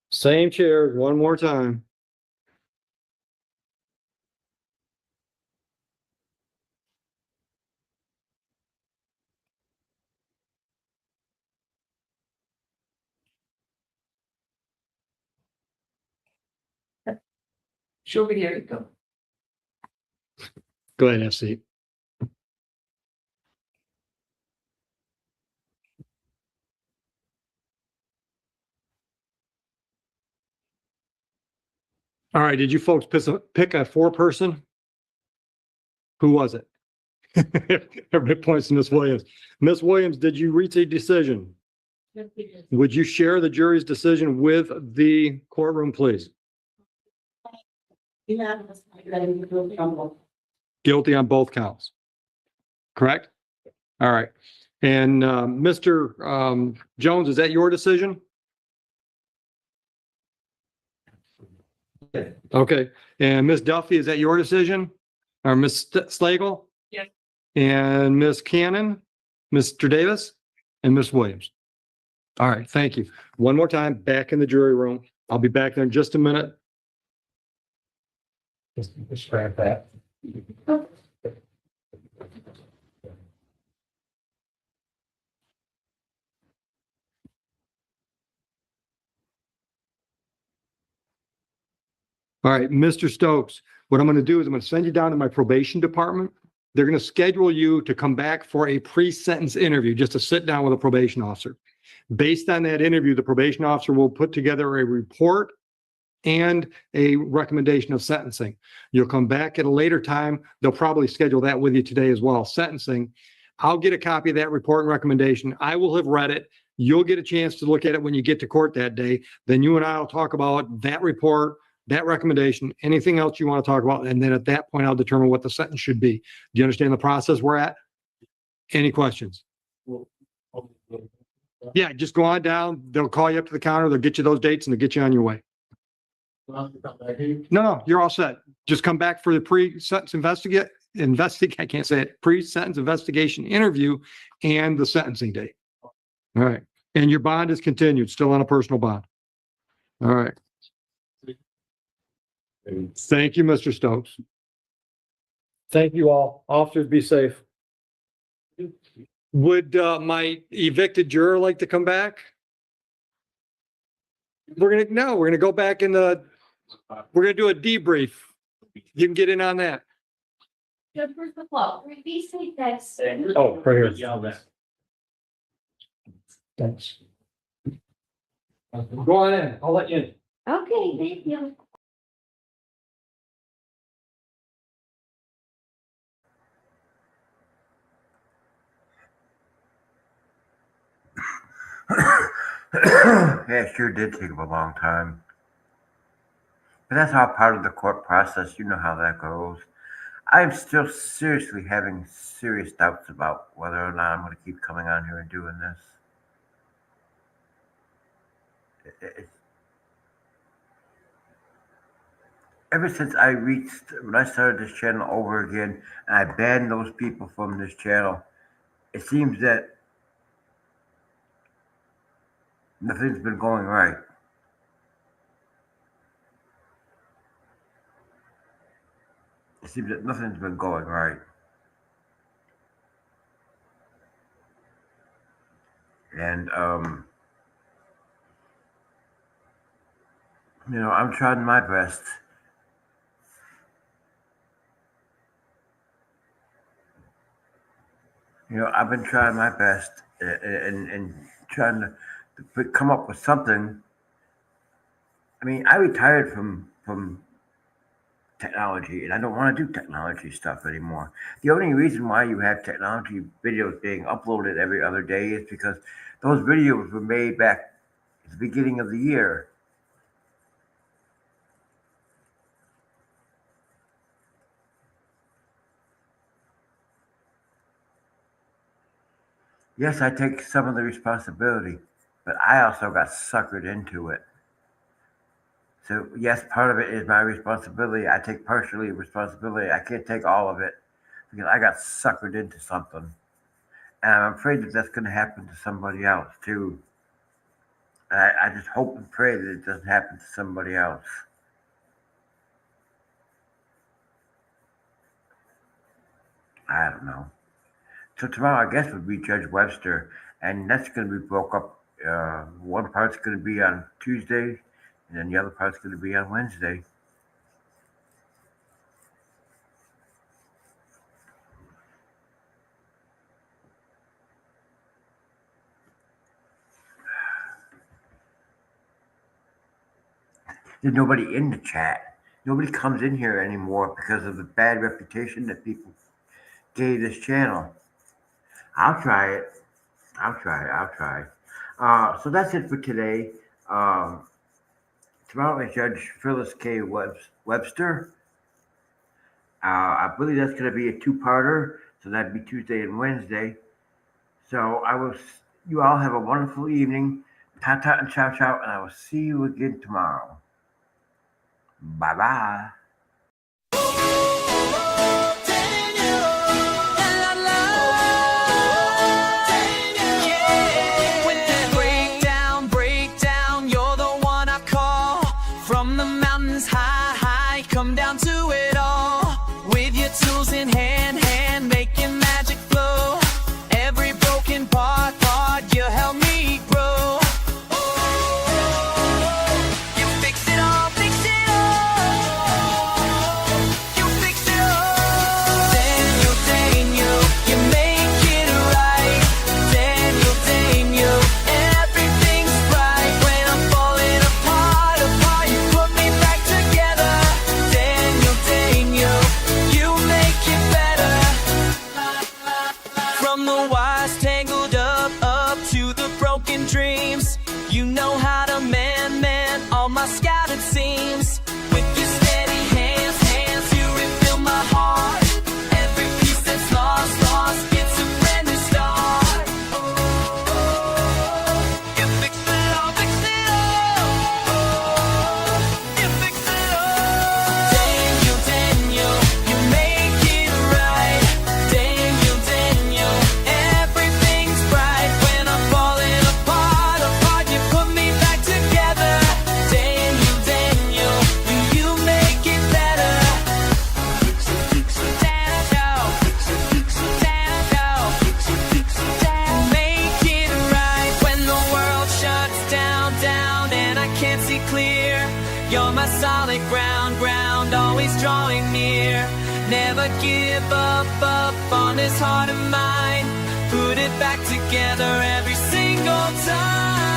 Same chair, one more time. She'll be here to come. Go ahead, FC. All right, did you folks pick a four-person? Who was it? Everybody points to Miss Williams. Miss Williams, did you reach a decision? Would you share the jury's decision with the courtroom, please? Guilty on both counts. Correct? All right. And Mr. Jones, is that your decision? Okay. And Ms. Duffy, is that your decision? Or Ms. Slagle? Yes. And Ms. Cannon, Mr. Davis, and Ms. Williams. All right, thank you. One more time, back in the jury room. I'll be back there in just a minute. Just grab that. All right, Mr. Stokes, what I'm going to do is I'm going to send you down to my probation department. They're going to schedule you to come back for a pre-sentence interview, just to sit down with a probation officer. Based on that interview, the probation officer will put together a report and a recommendation of sentencing. You'll come back at a later time. They'll probably schedule that with you today as well. Sentencing. I'll get a copy of that report and recommendation. I will have read it. You'll get a chance to look at it when you get to court that day. Then you and I will talk about that report, that recommendation, anything else you want to talk about. And then at that point, I'll determine what the sentence should be. Do you understand the process we're at? Any questions? Yeah, just go on down. They'll call you up to the counter. They'll get you those dates and they'll get you on your way. No, you're all set. Just come back for the pre-sentence I can't say it, pre-sentence investigation interview and the sentencing date. All right. And your bond is continued, still on a personal bond. All right. Thank you, Mr. Stokes. Thank you all. Officers, be safe. Would my evicted juror like to come back? We're gonna go back in we're gonna do a debrief. You can get in on that. Judge, where's the flow? Be safe, guys. Oh, right here. Thanks. Go on in. I'll let you in. Okay, thank you. Yeah, it sure did take a long time. But that's all part of the court process. You know how that goes. I'm still seriously having serious doubts about whether or not I'm going to keep coming on here and doing this. Ever since when I started this channel over again, and I banned those people from this channel, it seems that nothing's been going right. It seems that nothing's been going right. And, I'm trying my best. I've been trying my best and trying to come up with something. I mean, I retired from technology, and I don't want to do technology stuff anymore. The only reason why you have technology videos being uploaded every other day is because those videos were made back at the beginning of the year. Yes, I take some of the responsibility, but I also got suckered into it. So yes, part of it is my responsibility. I take partially responsibility. I can't take all of it because I got suckered into something. And I'm afraid that that's going to happen to somebody else too. I just hope and pray that it doesn't happen to somebody else. I don't know. So tomorrow, I guess, would be Judge Webster, and that's going to be broke up. One part's going to be on Tuesday, and then the other part's going to be on Wednesday. There's nobody in the chat. Nobody comes in here anymore because of the bad reputation that people gave this channel. I'll try it. So that's it for today. Tomorrow is Judge Phyllis K. Webster. I believe that's going to be a two-parter, so that'd be Tuesday and Wednesday. So you all have a wonderful evening. Ta-ta and ciao, and I will see you again tomorrow. Bye-bye. Come down to it all with your tools in hand, making magic flow. Every broken part, you help me grow. You fix it all, you fix it all. Daniel, you make it right. Daniel, solid ground, always drawing near. Never give up on this heart of mine. Put it back together every single time.